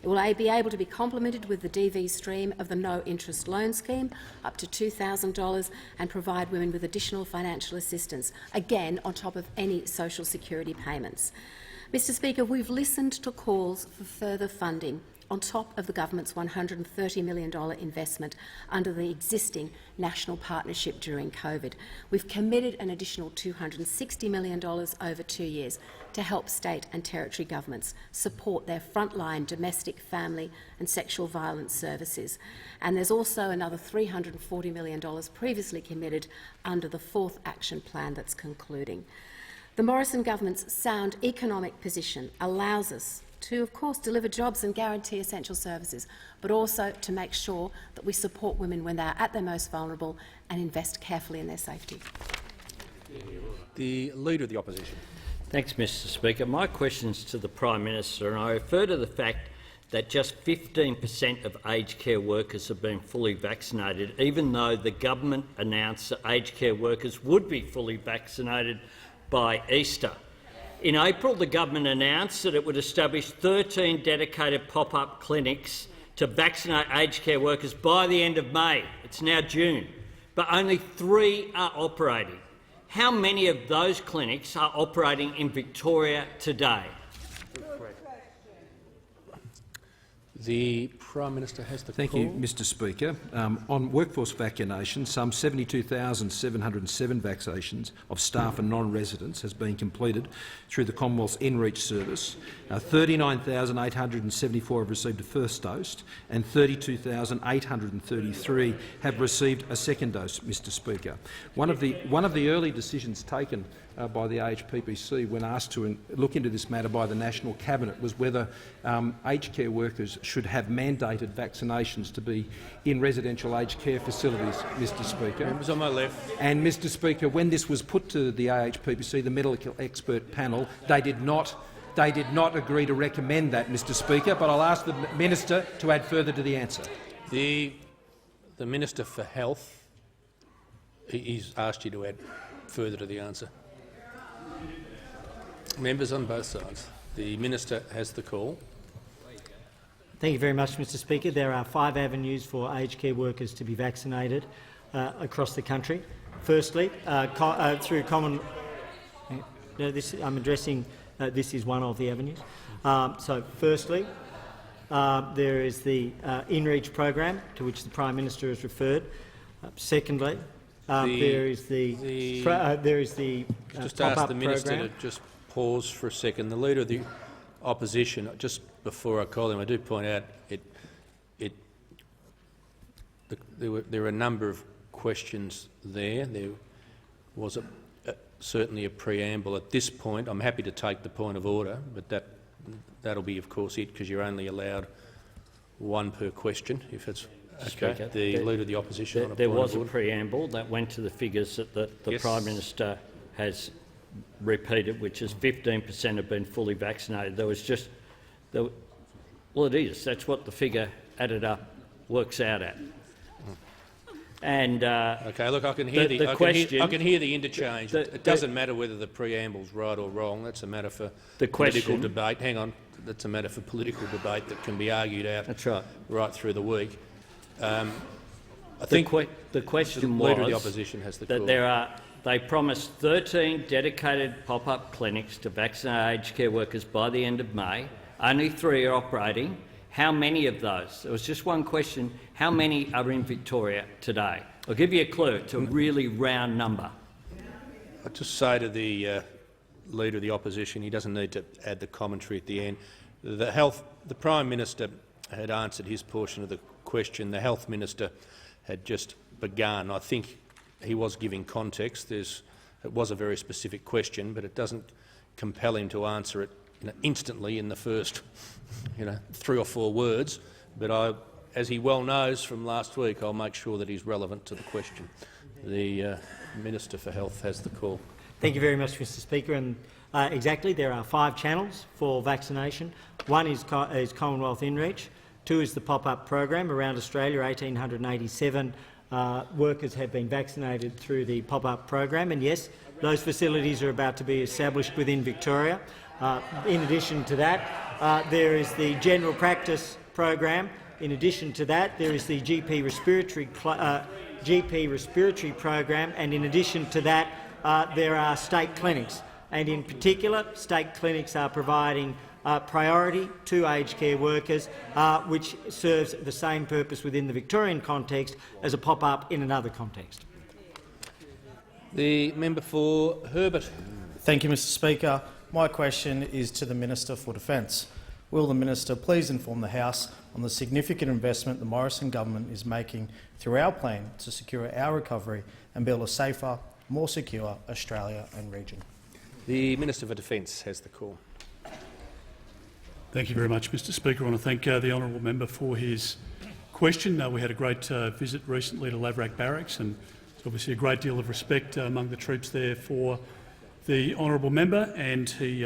[SPEAKER 18] It will be able to be complemented with the DV stream of the no-interest loan scheme, up to $2,000, and provide women with additional financial assistance, again on top of any social security payments. Mr Speaker, we've listened to calls for further funding on top of the government's $130 million investment under the existing national partnership during COVID. We've committed an additional $260 million over 2 years to help state and territory governments support their frontline domestic, family and sexual violence services. And there's also another $340 million previously committed under the 4th Action Plan that's concluding. The Morrison government's sound economic position allows us to, of course, deliver jobs and guarantee essential services, but also to make sure that we support women when they are at their most vulnerable and invest carefully in their safety.
[SPEAKER 1] The Leader of the Opposition.
[SPEAKER 2] Thanks, Mr Speaker. My question is to the Prime Minister, and I refer to the fact that just 15% of aged care workers have been fully vaccinated, even though the government announced that aged care workers would be fully vaccinated by Easter. In April, the government announced that it would establish 13 dedicated pop-up clinics to vaccinate aged care workers by the end of May. It's now June, but only 3 are operating. How many of those clinics are operating in Victoria today?
[SPEAKER 1] The Prime Minister has the call.
[SPEAKER 19] Thank you, Mr Speaker. On workforce vaccination, some 72,707 vaccinations of staff and non-residents has been completed through the Commonwealth's InReach service. 39,874 have received a first dose and 32,833 have received a second dose, Mr Speaker. One of the early decisions taken by the AHPPC when asked to look into this matter by the National Cabinet was whether aged care workers should have mandated vaccinations to be in residential aged care facilities, Mr Speaker.
[SPEAKER 1] Members on my left.
[SPEAKER 19] And, Mr Speaker, when this was put to the AHPPC, the medical expert panel, they did not agree to recommend that, Mr Speaker, but I'll ask the Minister to add further to the answer.
[SPEAKER 1] The Minister for Health, he's asked you to add further to the answer. Members on both sides. The Minister has the call.
[SPEAKER 5] Thank you very much, Mr Speaker. There are 5 avenues for aged care workers to be vaccinated across the country. Firstly, through common... No, I'm addressing... this is one of the avenues. So, firstly, there is the InReach program, to which the Prime Minister has referred. Secondly, there is the
[SPEAKER 1] just
[SPEAKER 5] pop-up
[SPEAKER 1] ask the Minister
[SPEAKER 5] program.
[SPEAKER 1] to just pause for a second. The Leader of the Opposition, just before I call him, I do point out there were a number of questions there. There was certainly a preamble at this point. I'm happy to take the point of order, but that'll be, of course, it, because you're only allowed 1 per question. If it's okay. The Leader of the Opposition. On a
[SPEAKER 2] there
[SPEAKER 1] point
[SPEAKER 2] was
[SPEAKER 1] of
[SPEAKER 2] a
[SPEAKER 1] order.
[SPEAKER 2] preamble that went to the figures that the
[SPEAKER 1] Yes.
[SPEAKER 2] Prime Minister has repeated, which is 15% have been fully vaccinated. There was just, well, it is. That's what the figure added up works out at. And
[SPEAKER 1] okay, look, I can hear I can hear the interchange. It doesn't matter whether the preamble's right or wrong. That's a matter for political debate. Hang on, that's a matter for political debate that can be argued out.
[SPEAKER 2] That's right.
[SPEAKER 1] Right through the week. I think
[SPEAKER 2] the question
[SPEAKER 1] the Leader of the
[SPEAKER 2] was
[SPEAKER 1] Opposition has the
[SPEAKER 2] that
[SPEAKER 1] call.
[SPEAKER 2] they promised 13 dedicated pop-up clinics to vaccinate aged care workers by the end of May. Only 3 are operating. How many of those? There was just one question. How many are in Victoria today? I'll give you a clue. It's a really round number.
[SPEAKER 1] I'll just say to the Leader of the Opposition, he doesn't need to add the commentary at the end. The Prime Minister had answered his portion of the question. The Health Minister had just begun. I think he was giving context. It was a very specific question, but it doesn't compel him to answer it instantly in the first 3 or 4 words. But as he well knows from last week, I'll make sure that he's relevant to the question. The Minister for Health has the call.
[SPEAKER 5] Thank you very much, Mr Speaker. And exactly, there are 5 channels for vaccination. 1 is Commonwealth InReach. 2 is the pop-up program. Around Australia, 1,887 workers have been vaccinated through the pop-up program. And yes, those facilities are about to be established within Victoria. In addition to that, there is the general practice program. In addition to that, there is the GP respiratory program, and in addition to that, there are state clinics. and in particular state clinics are providing priority to aged care workers, which serves the same purpose within the Victorian context as a pop-up in another context.
[SPEAKER 1] The member for Herbert.
[SPEAKER 20] Thank you, Mr Speaker. My question is to the Minister for Defence. Will the Minister please inform the House on the significant investment the Morrison government is making through our plan to secure our recovery and build a safer, more secure Australia and region?
[SPEAKER 1] The Minister for Defence has the call.
[SPEAKER 21] Thank you very much, Mr Speaker. I want to thank the honourable member for his question. We had a great visit recently to Laverack Barracks, and there's obviously a great deal of respect among the troops there for the honourable member, and he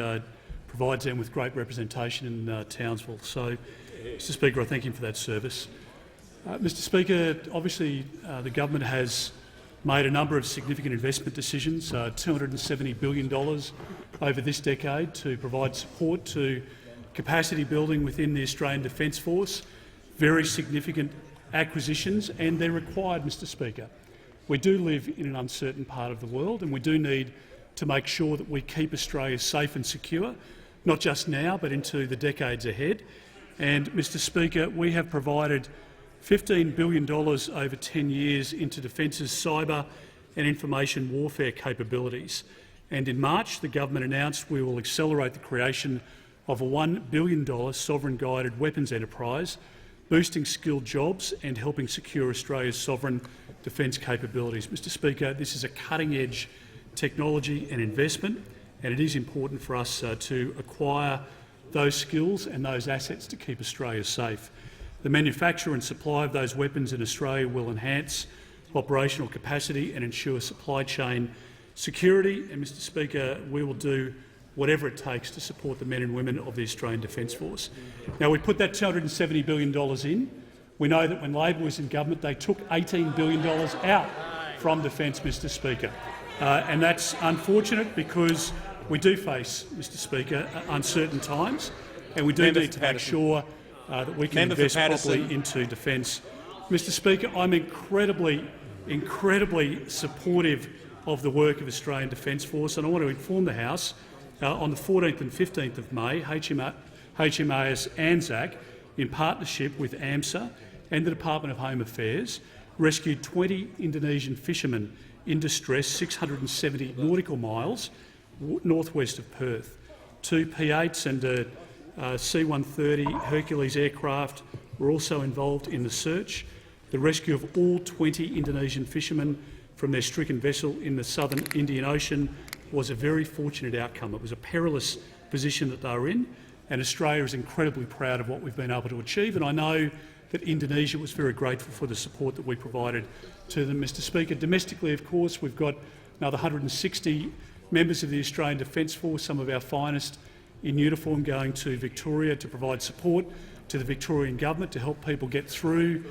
[SPEAKER 21] provides them with great representation in Townsville. So, Mr Speaker, I thank him for that service. Mr Speaker, obviously the government has made a number of significant investment decisions, $270 billion over this decade to provide support to capacity building within the Australian Defence Force. Very significant acquisitions, and they're required, Mr Speaker. We do live in an uncertain part of the world, and we do need to make sure that we keep Australia safe and secure, not just now but into the decades ahead. And, Mr Speaker, we have provided $15 billion over 10 years into Defence's cyber and information warfare capabilities. And in March, the government announced we will accelerate the creation of a $1 billion sovereign-guided weapons enterprise, boosting skilled jobs and helping secure Australia's sovereign defence capabilities. Mr Speaker, this is a cutting-edge technology and investment, and it is important for us to acquire those skills and those assets to keep Australia safe. The manufacture and supply of those weapons in Australia will enhance operational capacity and ensure supply chain security. And, Mr Speaker, we will do whatever it takes to support the men and women of the Australian Defence Force. Now, we put that $270 billion in. We know that when Labor was in government, they took $18 billion out from defence, Mr Speaker. And that's unfortunate because we do face, Mr Speaker, uncertain times, and we do need to make sure that we can invest properly into defence. Mr Speaker, I'm incredibly supportive of the work of Australian Defence Force, and I want to inform the House on the 14th and 15th of May, HMAS ANZAC, in partnership with AMSA and the Department of Home Affairs, rescued 20 Indonesian fishermen in distress 670 nautical miles northwest of Perth. 2 P-8s and a C-130 Hercules aircraft were also involved in the search. The rescue of all 20 Indonesian fishermen from their stricken vessel in the southern Indian Ocean was a very fortunate outcome. It was a perilous position that they were in, and Australia is incredibly proud of what we've been able to achieve, and I know that Indonesia was very grateful for the support that we provided to them, Mr Speaker. Domestically, of course, we've got another 160 members of the Australian Defence Force, some of our finest in uniform, going to Victoria to provide support to the Victorian government to help people get through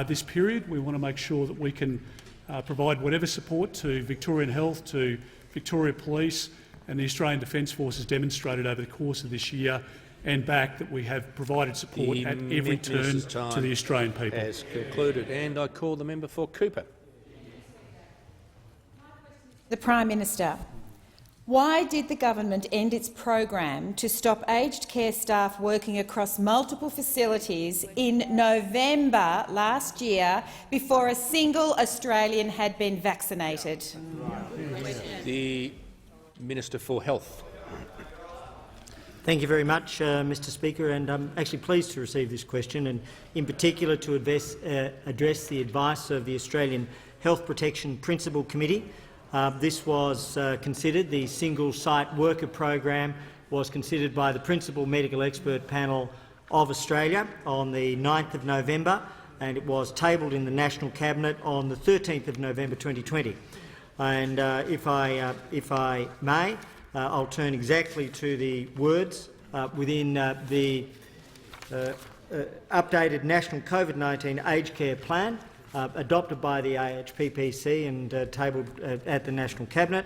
[SPEAKER 21] this period. We want to make sure that we can provide whatever support to Victorian Health, to Victoria Police, and the Australian Defence Force has demonstrated over the course of this year and back that we have provided support at every turn to the Australian people.
[SPEAKER 1] Has concluded, and I call the member for Cooper.
[SPEAKER 14] The Prime Minister. Why did the government end its program to stop aged care staff working across multiple facilities in November last year before a single Australian had been vaccinated?
[SPEAKER 1] The Minister for Health.
[SPEAKER 5] Thank you very much, Mr Speaker, and I'm actually pleased to receive this question, and in particular to address the advice of the Australian Health Protection Principal Committee. This was considered, the single-site worker program was considered by the Principal Medical Expert Panel of Australia on the 9th of November, and it was tabled in the National Cabinet on the 13th of November 2020. And if I may, I'll turn exactly to the words within the updated National COVID-19 Aged Care Plan adopted by the AHPPC and tabled at the National Cabinet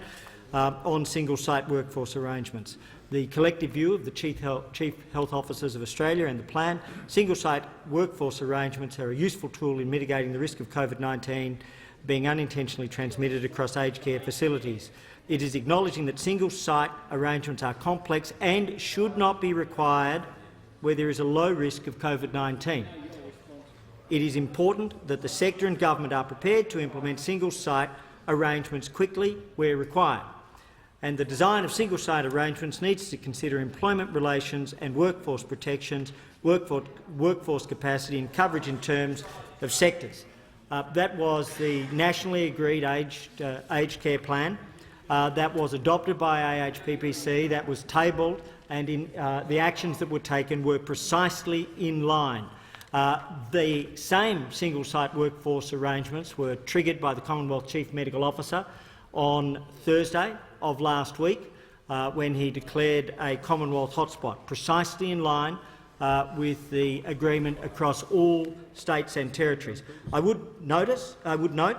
[SPEAKER 5] on single-site workforce arrangements. The collective view of the Chief Health Officers of Australia and the plan, single-site workforce arrangements are a useful tool in mitigating the risk of COVID-19 being unintentionally transmitted across aged care facilities. It is acknowledging that single-site arrangements are complex and should not be required where there is a low risk of COVID-19. It is important that the sector and government are prepared to implement single-site arrangements quickly where required, and the design of single-site arrangements needs to consider employment relations and workforce protections, workforce capacity and coverage in terms of sectors. That was the nationally agreed aged care plan that was adopted by AHPPC, that was tabled, and the actions that were taken were precisely in line. The same single-site workforce arrangements were triggered by the Commonwealth Chief Medical Officer on Thursday of last week when he declared a Commonwealth hotspot, precisely in line with the agreement across all states and territories. I would note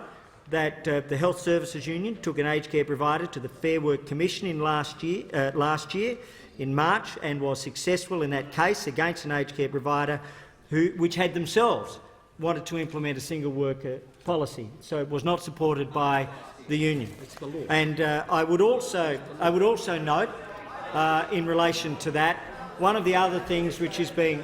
[SPEAKER 5] that the Health Services Union took an aged care provider to the Fair Work Commission in last year in March and was successful in that case against an aged care provider which had themselves wanted to implement a single worker policy. So it was not supported by the union. And I would also note, in relation to that, one of the other things which is being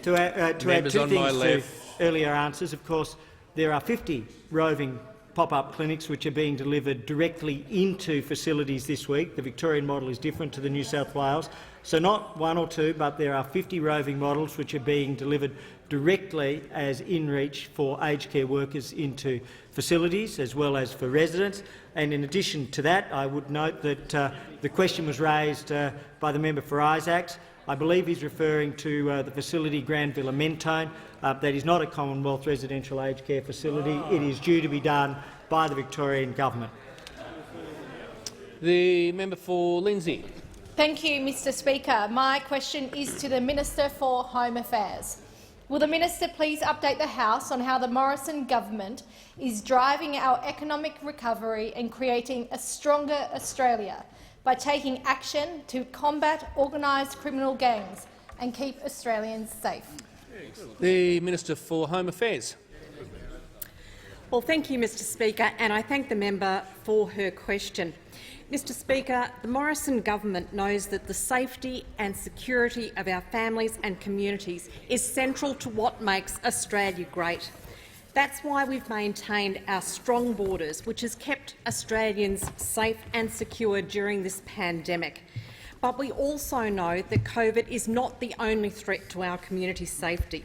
[SPEAKER 5] to add two things to earlier answers. Of course, there are 50 roving pop-up clinics which are being delivered directly into facilities this week. The Victorian model is different to the New South Wales. So not one or two, but there are 50 roving models which are being delivered directly as in-reach for aged care workers into facilities as well as for residents. And in addition to that, I would note that the question was raised by the member for Isaacs. I believe he's referring to the facility Granville Mentone. That is not a Commonwealth residential aged care facility. It is due to be done by the Victorian government.
[SPEAKER 1] The member for Lindsay.
[SPEAKER 4] Thank you, Mr Speaker. My question is to the Minister for Home Affairs. Will the Minister please update the House on how the Morrison government is driving our economic recovery and creating a stronger Australia by taking action to combat organised criminal gangs and keep Australians safe?
[SPEAKER 1] The Minister for Home Affairs.
[SPEAKER 22] Well, thank you, Mr Speaker, and I thank the member for her question. Mr Speaker, the Morrison government knows that the safety and security of our families and communities is central to what makes Australia great. That's why we've maintained our strong borders, which has kept Australians safe and secure during this pandemic. But we also know that COVID is not the only threat to our community safety.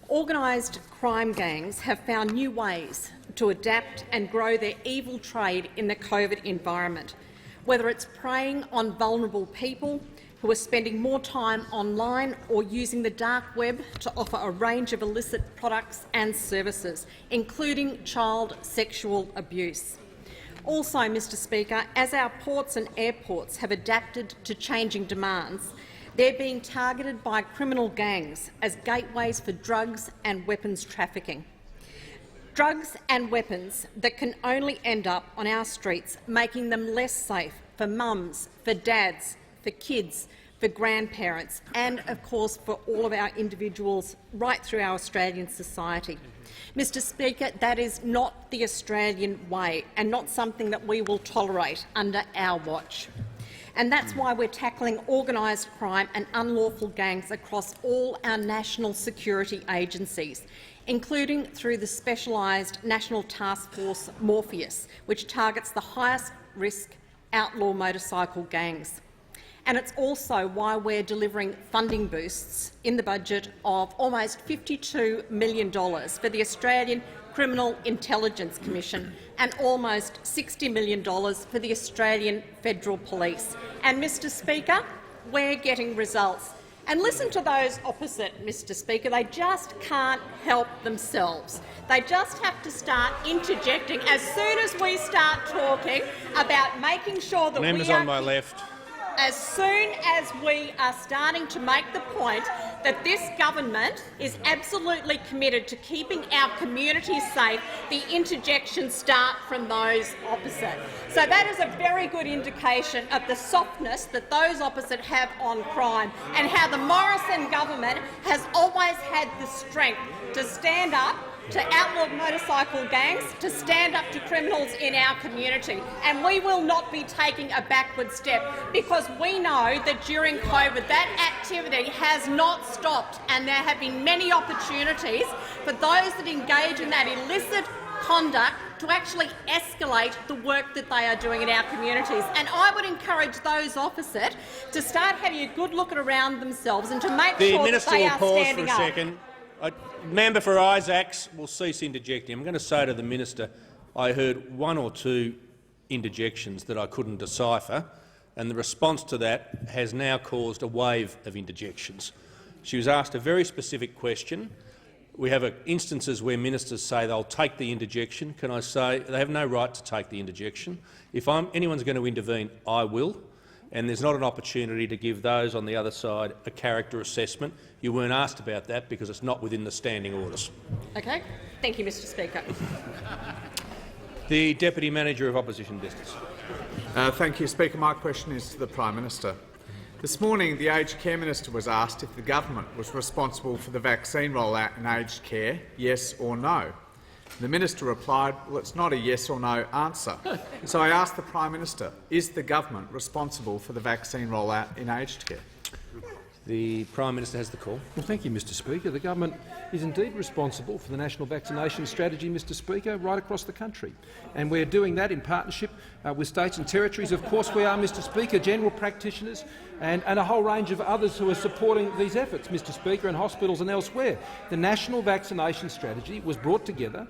[SPEAKER 22] Organised crime gangs have found new ways to adapt and grow their evil trade in the COVID environment, whether it's preying on vulnerable people who are spending more time online or using the dark web to offer a range of illicit products and services, including child sexual abuse. Also, Mr Speaker, as our ports and airports have adapted to changing demands, they're being targeted by criminal gangs as gateways for drugs and weapons trafficking. Drugs and weapons that can only end up on our streets, making them less safe for mums, for dads, for kids, for grandparents and, of course, for all of our individuals right through our Australian society. Mr Speaker, that is not the Australian way and not something that we will tolerate under our watch. And that's why we're tackling organised crime and unlawful gangs across all our national security agencies, including through the specialised National Task Force Morpheus, which targets the highest risk outlaw motorcycle gangs. And it's also why we're delivering funding boosts in the budget of almost $52 million for the Australian Criminal Intelligence Commission and almost $60 million for the Australian Federal Police. And, Mr Speaker, we're getting results. And listen to those opposite, Mr Speaker. They just can't help themselves. They just have to start interjecting as soon as we start talking about making sure that
[SPEAKER 1] Members
[SPEAKER 22] we are—
[SPEAKER 1] on my left.
[SPEAKER 22] As soon as we are starting to make the point that this government is absolutely committed to keeping our communities safe, the interjections start from those opposite. So that is a very good indication of the softness that those opposite have on crime and how the Morrison government has always had the strength to stand up to outlaw motorcycle gangs, to stand up to criminals in our community. And we will not be taking a backward step, because we know that during COVID that activity has not stopped, and there have been many opportunities for those that engage in that illicit conduct to actually escalate the work that they are doing in our communities. And I would encourage those opposite to start having a good look around themselves and to make sure that they are standing up.
[SPEAKER 1] The Minister will pause for a second. Member for Isaacs will cease interjecting. I'm going to say to the Minister, I heard one or two interjections that I couldn't decipher, and the response to that has now caused a wave of interjections. She was asked a very specific question. We have instances where ministers say they'll take the interjection. Can I say they have no right to take the interjection? If anyone's going to intervene, I will, and there's not an opportunity to give those on the other side a character assessment. You weren't asked about that because it's not within the standing orders.
[SPEAKER 22] Okay. Thank you, Mr Speaker.
[SPEAKER 1] The Deputy Manager of Opposition Business.
[SPEAKER 6] Thank you, Speaker. My question is to the Prime Minister. This morning, the Aged Care Minister was asked if the government was responsible for the vaccine rollout in aged care, yes or no. The Minister replied, well, it's not a yes or no answer. So I asked the Prime Minister, is the government responsible for the vaccine rollout in aged care?
[SPEAKER 1] The Prime Minister has the call.
[SPEAKER 19] Well, thank you, Mr Speaker. The government is indeed responsible for the national vaccination strategy, Mr Speaker, right across the country. And we're doing that in partnership with states and territories. Of course we are, Mr Speaker, general practitioners and a whole range of others who are supporting these efforts, Mr Speaker, in hospitals and elsewhere. The national vaccination strategy was brought together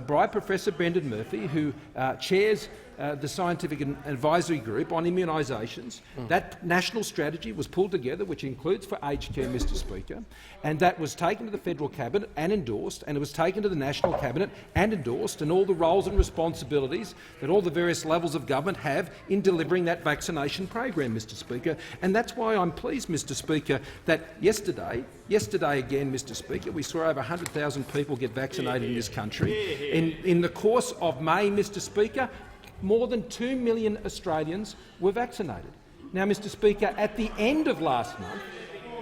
[SPEAKER 19] by Professor Brendan Murphy, who chairs the Scientific Advisory Group on Immunisations. That national strategy was pulled together, which includes for aged care, Mr Speaker, and that was taken to the Federal Cabinet and endorsed, and it was taken to the National Cabinet and endorsed, and all the roles and responsibilities that all the various levels of government have in delivering that vaccination program, Mr Speaker. And that's why I'm pleased, Mr Speaker, that yesterday again, Mr Speaker, we saw over 100,000 people get vaccinated in this country. In the course of May, Mr Speaker, more than 2 million Australians were vaccinated. Now, Mr Speaker, at the end of last month,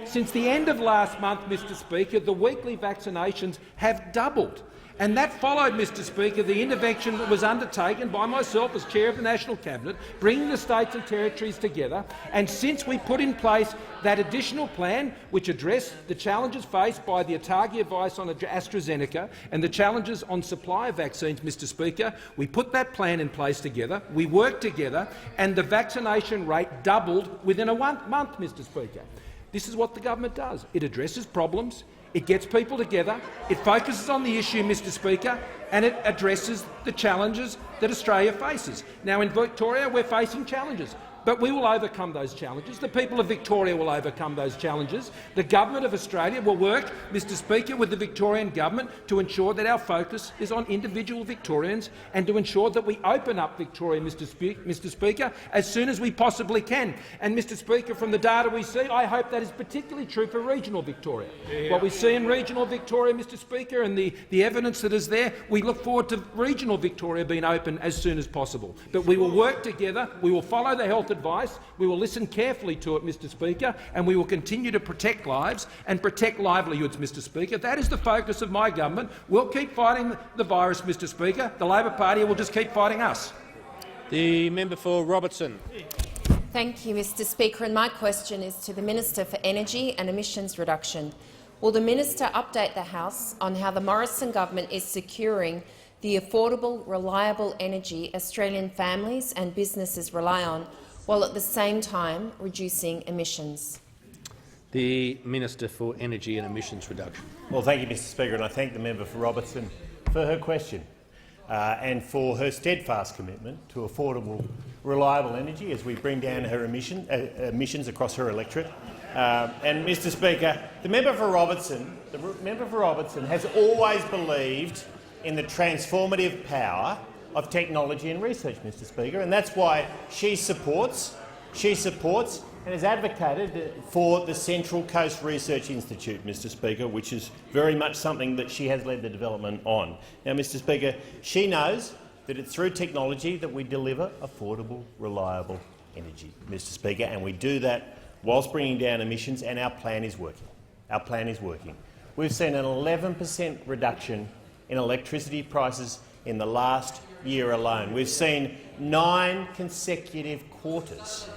[SPEAKER 19] since the end of last month, Mr Speaker, the weekly vaccinations have doubled. And that followed, Mr Speaker, the intervention that was undertaken by myself as Chair of the National Cabinet, bringing the states and territories together. And since we put in place that additional plan which addressed the challenges faced by the ATAGI advice on AstraZeneca and the challenges on supply of vaccines, Mr Speaker, we put that plan in place together, we worked together, and the vaccination rate doubled within a month, Mr Speaker. This is what the government does. It addresses problems, it gets people together, it focuses on the issue, Mr Speaker, and it addresses the challenges that Australia faces. Now, in Victoria, we're facing challenges, but we will overcome those challenges. The people of Victoria will overcome those challenges. The Government of Australia will work, Mr Speaker, with the Victorian Government to ensure that our focus is on individual Victorians and to ensure that we open up Victoria, Mr Speaker, as soon as we possibly can. And, Mr Speaker, from the data we see, I hope that is particularly true for regional Victoria. Yeah. What we see in regional Victoria, Mr Speaker, and the evidence that is there, we look forward to regional Victoria being open as soon as possible. But we will work together, we will follow the health advice, we will listen carefully to it, Mr Speaker, and we will continue to protect lives and protect livelihoods, Mr Speaker. That is the focus of my government. We'll keep fighting the virus, Mr Speaker. The Labor Party will just keep fighting us.
[SPEAKER 1] The member for Robertson.
[SPEAKER 7] Thank you, Mr Speaker, and my question is to the Minister for Energy and Emissions Reduction. Will the Minister update the House on how the Morrison government is securing the affordable, reliable energy Australian families and businesses rely on, while at the same time reducing emissions?
[SPEAKER 1] The Minister for Energy and Emissions Reduction.
[SPEAKER 8] Well, thank you, Mr Speaker, and I thank the member for Robertson for her question and for her steadfast commitment to affordable, reliable energy as we bring down her emissions across her electorate. And, Mr Speaker, the member for Robertson has always believed in the transformative power of technology and research, Mr Speaker, and that's why she supports and has advocated for the Central Coast Research Institute, Mr Speaker, which is very much something that she has led the development on. Now, Mr Speaker, she knows that it's through technology that we deliver affordable, reliable energy, Mr Speaker, and we do that whilst bringing down emissions, and our plan is working. Our plan is working. We've seen an 11% reduction in electricity prices in the last year alone. We've seen 9 consecutive quarters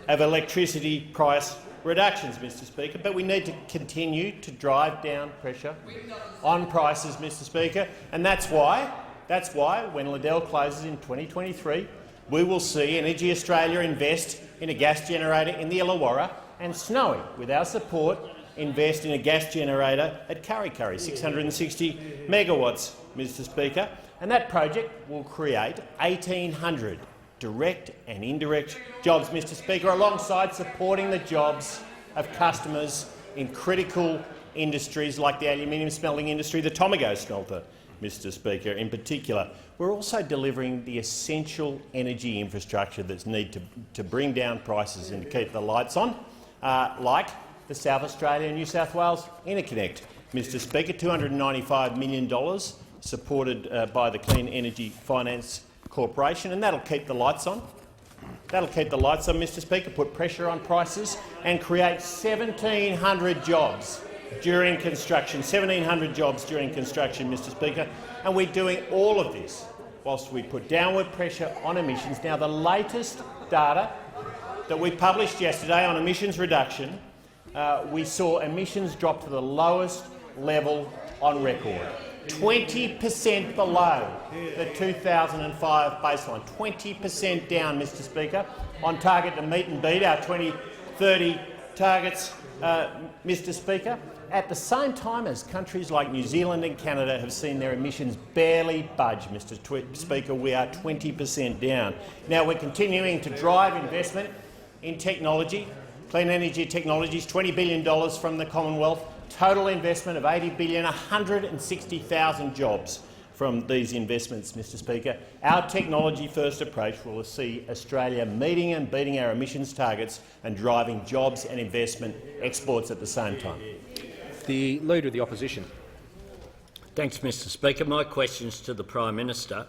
[SPEAKER 8] of electricity price reductions, Mr Speaker, but we need to continue to drive down pressure on prices, Mr Speaker, and that's why when Liddell closes in 2023, we will see Energy Australia invest in a gas generator in the Illawarra, and Snowy, with our support, invest in a gas generator at Kurri Kurri, 660 megawatts, Mr Speaker, and that project will create 1,800 direct and indirect jobs, Mr Speaker, alongside supporting the jobs of customers in critical industries like the aluminium smelting industry, the Tomago smelter, Mr Speaker, in particular. We're also delivering the essential energy infrastructure that's needed to bring down prices and to keep the lights on, like the South Australia and New South Wales Interconnect, Mr Speaker, $295 million supported by the Clean Energy Finance Corporation, and that'll keep the lights on. That'll keep the lights on, Mr Speaker, put pressure on prices and create 1,700 jobs during construction. 1,700 jobs during construction, Mr Speaker, and we're doing all of this whilst we put downward pressure on emissions. Now, the latest data that we published yesterday on emissions reduction, we saw emissions drop to the lowest level on record. 20% below the 2005 baseline, 20% down, Mr Speaker, on target to meet and beat our 2030 targets, Mr Speaker, at the same time as countries like New Zealand and Canada have seen their emissions barely budge, Mr Speaker. We are 20% down. Now, we're continuing to drive investment in technology, clean energy technologies, $20 billion from the Commonwealth, total investment of $80 billion, 160,000 jobs from these investments, Mr Speaker. Our technology-first approach will see Australia meeting and beating our emissions targets and driving jobs and investment exports at the same time.
[SPEAKER 2] The Leader of the Opposition. Thanks, Mr Speaker. My question is to the Prime Minister.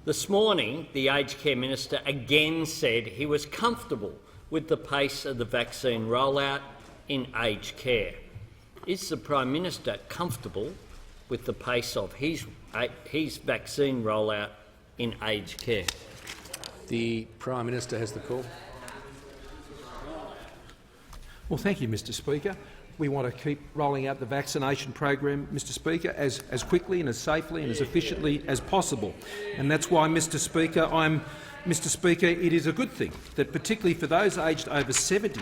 [SPEAKER 2] This morning, the Aged Care Minister again said he was comfortable with the pace of the vaccine rollout in aged care. Is the Prime Minister comfortable with the pace of his vaccine rollout in aged care?
[SPEAKER 1] The Prime Minister has the call.
[SPEAKER 19] Well, thank you, Mr Speaker. We want to keep rolling out the vaccination program, Mr Speaker, as quickly and as safely and as efficiently as possible. And that's why, Mr Speaker, it is a good thing that, particularly for those aged over 70,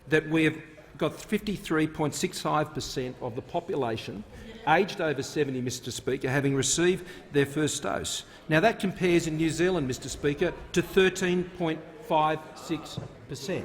[SPEAKER 19] that we have got 53.65% of the population aged over 70, Mr Speaker, having received their first dose. Now, that compares in New Zealand, Mr Speaker, to 13.56%.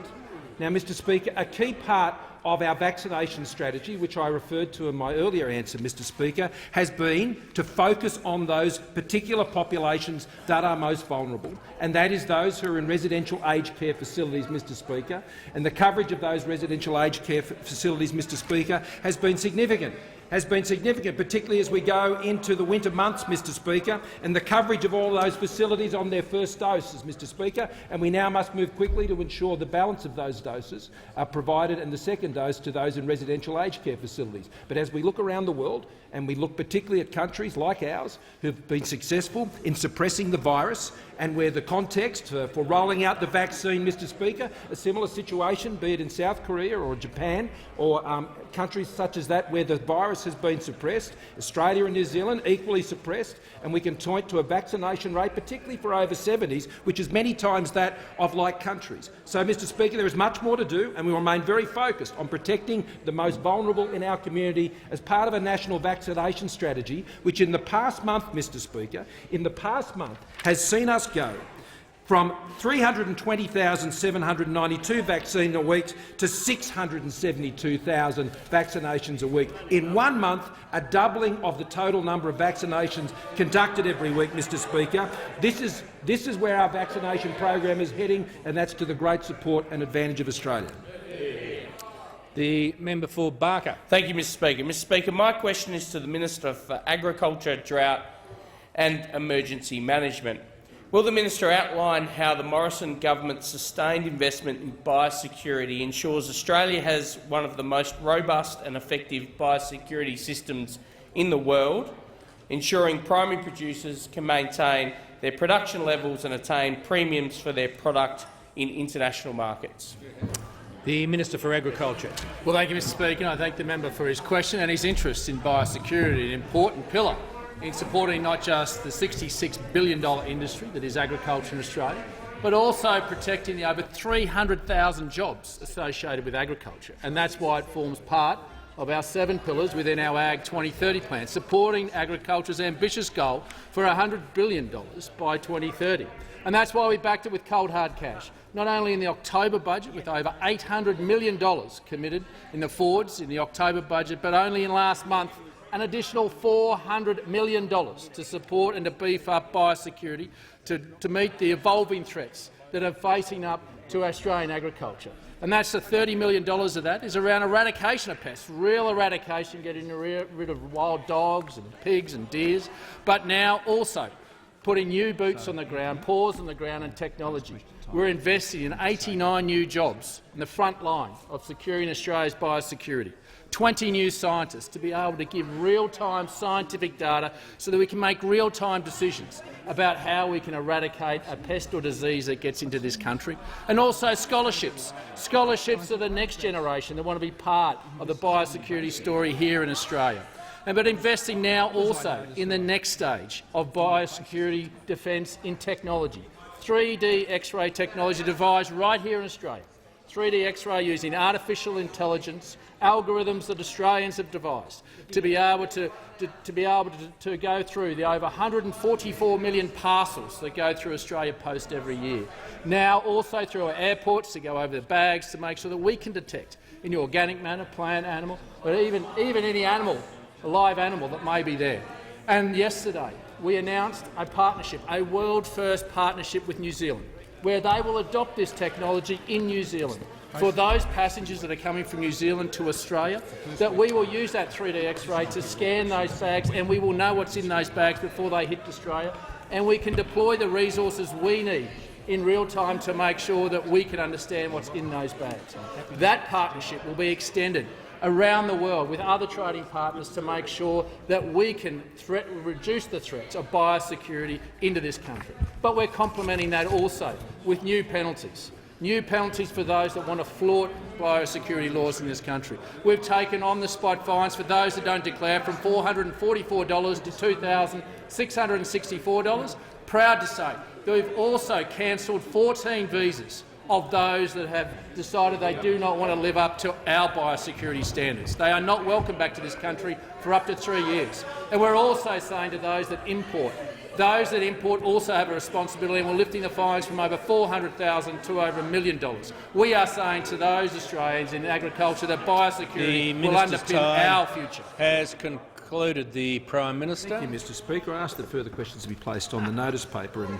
[SPEAKER 19] Now, Mr Speaker, a key part of our vaccination strategy, which I referred to in my earlier answer, Mr Speaker, has been to focus on those particular populations that are most vulnerable, and that is those who are in residential aged care facilities, Mr Speaker. And the coverage of those residential aged care facilities, Mr Speaker, has been significant. Particularly as we go into the winter months, Mr Speaker, and the coverage of all those facilities on their first doses, Mr Speaker, and we now must move quickly to ensure the balance of those doses are provided and the second dose to those in residential aged care facilities. But as we look around the world, and we look particularly at countries like ours who have been successful in suppressing the virus, and where the context for rolling out the vaccine, Mr Speaker, a similar situation, be it in South Korea or Japan or countries such as that where the virus has been suppressed, Australia and New Zealand equally suppressed, and we can point to a vaccination rate, particularly for over 70s, which is many times that of like countries. So, Mr Speaker, there is much more to do, and we remain very focused on protecting the most vulnerable in our community as part of a national vaccination strategy, which in the past month, Mr Speaker, has seen us go from 320,792 vaccines a week to 672,000 vaccinations a week. In 1 month, a doubling of the total number of vaccinations conducted every week, Mr Speaker. This is where our vaccination program is heading, and that's to the great support and advantage of Australia.
[SPEAKER 1] The member for Barker.
[SPEAKER 9] Thank you, Mr Speaker. Mr Speaker, my question is to the Minister for Agriculture, Drought and Emergency Management. Will the minister outline how the Morrison government's sustained investment in biosecurity ensures Australia has one of the most robust and effective biosecurity systems in the world, ensuring primary producers can maintain their production levels and attain premiums for their product in international markets?
[SPEAKER 1] The Minister for Agriculture.
[SPEAKER 11] Well, thank you, Mr Speaker, and I thank the member for his question and his interest in biosecurity, an important pillar in supporting not just the $66 billion industry that is agriculture in Australia, but also protecting the over 300,000 jobs associated with agriculture. And that's why it forms part of our 7 pillars within our Ag 2030 plan, supporting agriculture's ambitious goal for $100 billion by 2030. And that's why we backed it with cold hard cash, not only in the October budget with over $800 million committed in the forwards in the October budget, but only in last month an additional $400 million to support and to beef up biosecurity to meet the evolving threats that are facing up to Australian agriculture. And that's the $30 million of that is around eradication of pests, real eradication, getting rid of wild dogs and pigs and deers, but now also putting new boots on the ground, paws on the ground and technology. We're investing in 89 new jobs in the front line of securing Australia's biosecurity. 20 new scientists to be able to give real-time scientific data so that we can make real-time decisions about how we can eradicate a pest or disease that gets into this country. And also scholarships for the next generation that want to be part of the biosecurity story here in Australia. But investing now also in the next stage of biosecurity defence in technology. 3D X-ray technology devised right here in Australia. 3D X-ray using artificial intelligence, algorithms that Australians have devised to be able to go through the over 144 million parcels that go through Australia Post every year. Now also through our airports to go over the bags to make sure that we can detect in organic manner, plant, animal, but even any animal, a live animal that may be there. And yesterday we announced a partnership, a world-first partnership with New Zealand, where they will adopt this technology in New Zealand. For those passengers that are coming from New Zealand to Australia, that we will use that 3D X-ray to scan those bags and we will know what's in those bags before they hit Australia, and we can deploy the resources we need in real time to make sure that we can understand what's in those bags. That partnership will be extended around the world with other trading partners to make sure that we can reduce the threats of biosecurity into this country. But we're complementing that also with new penalties for those that want to flout biosecurity laws in this country. We've taken on-the-spot fines for those that don't declare from $444 to $2,664. Proud to say that we've also cancelled 14 visas of those that have decided they do not want to live up to our biosecurity standards. They are not welcome back to this country for up to 3 years. And we're also saying to those that import also have a responsibility, and we're lifting the fines from over $400,000 to over $1 million. We are saying to those Australians in agriculture that biosecurity will underpin our future.
[SPEAKER 1] Has concluded. The Prime Minister.
[SPEAKER 19] Thank you, Mr Speaker. I ask that further questions be placed on the notice paper, and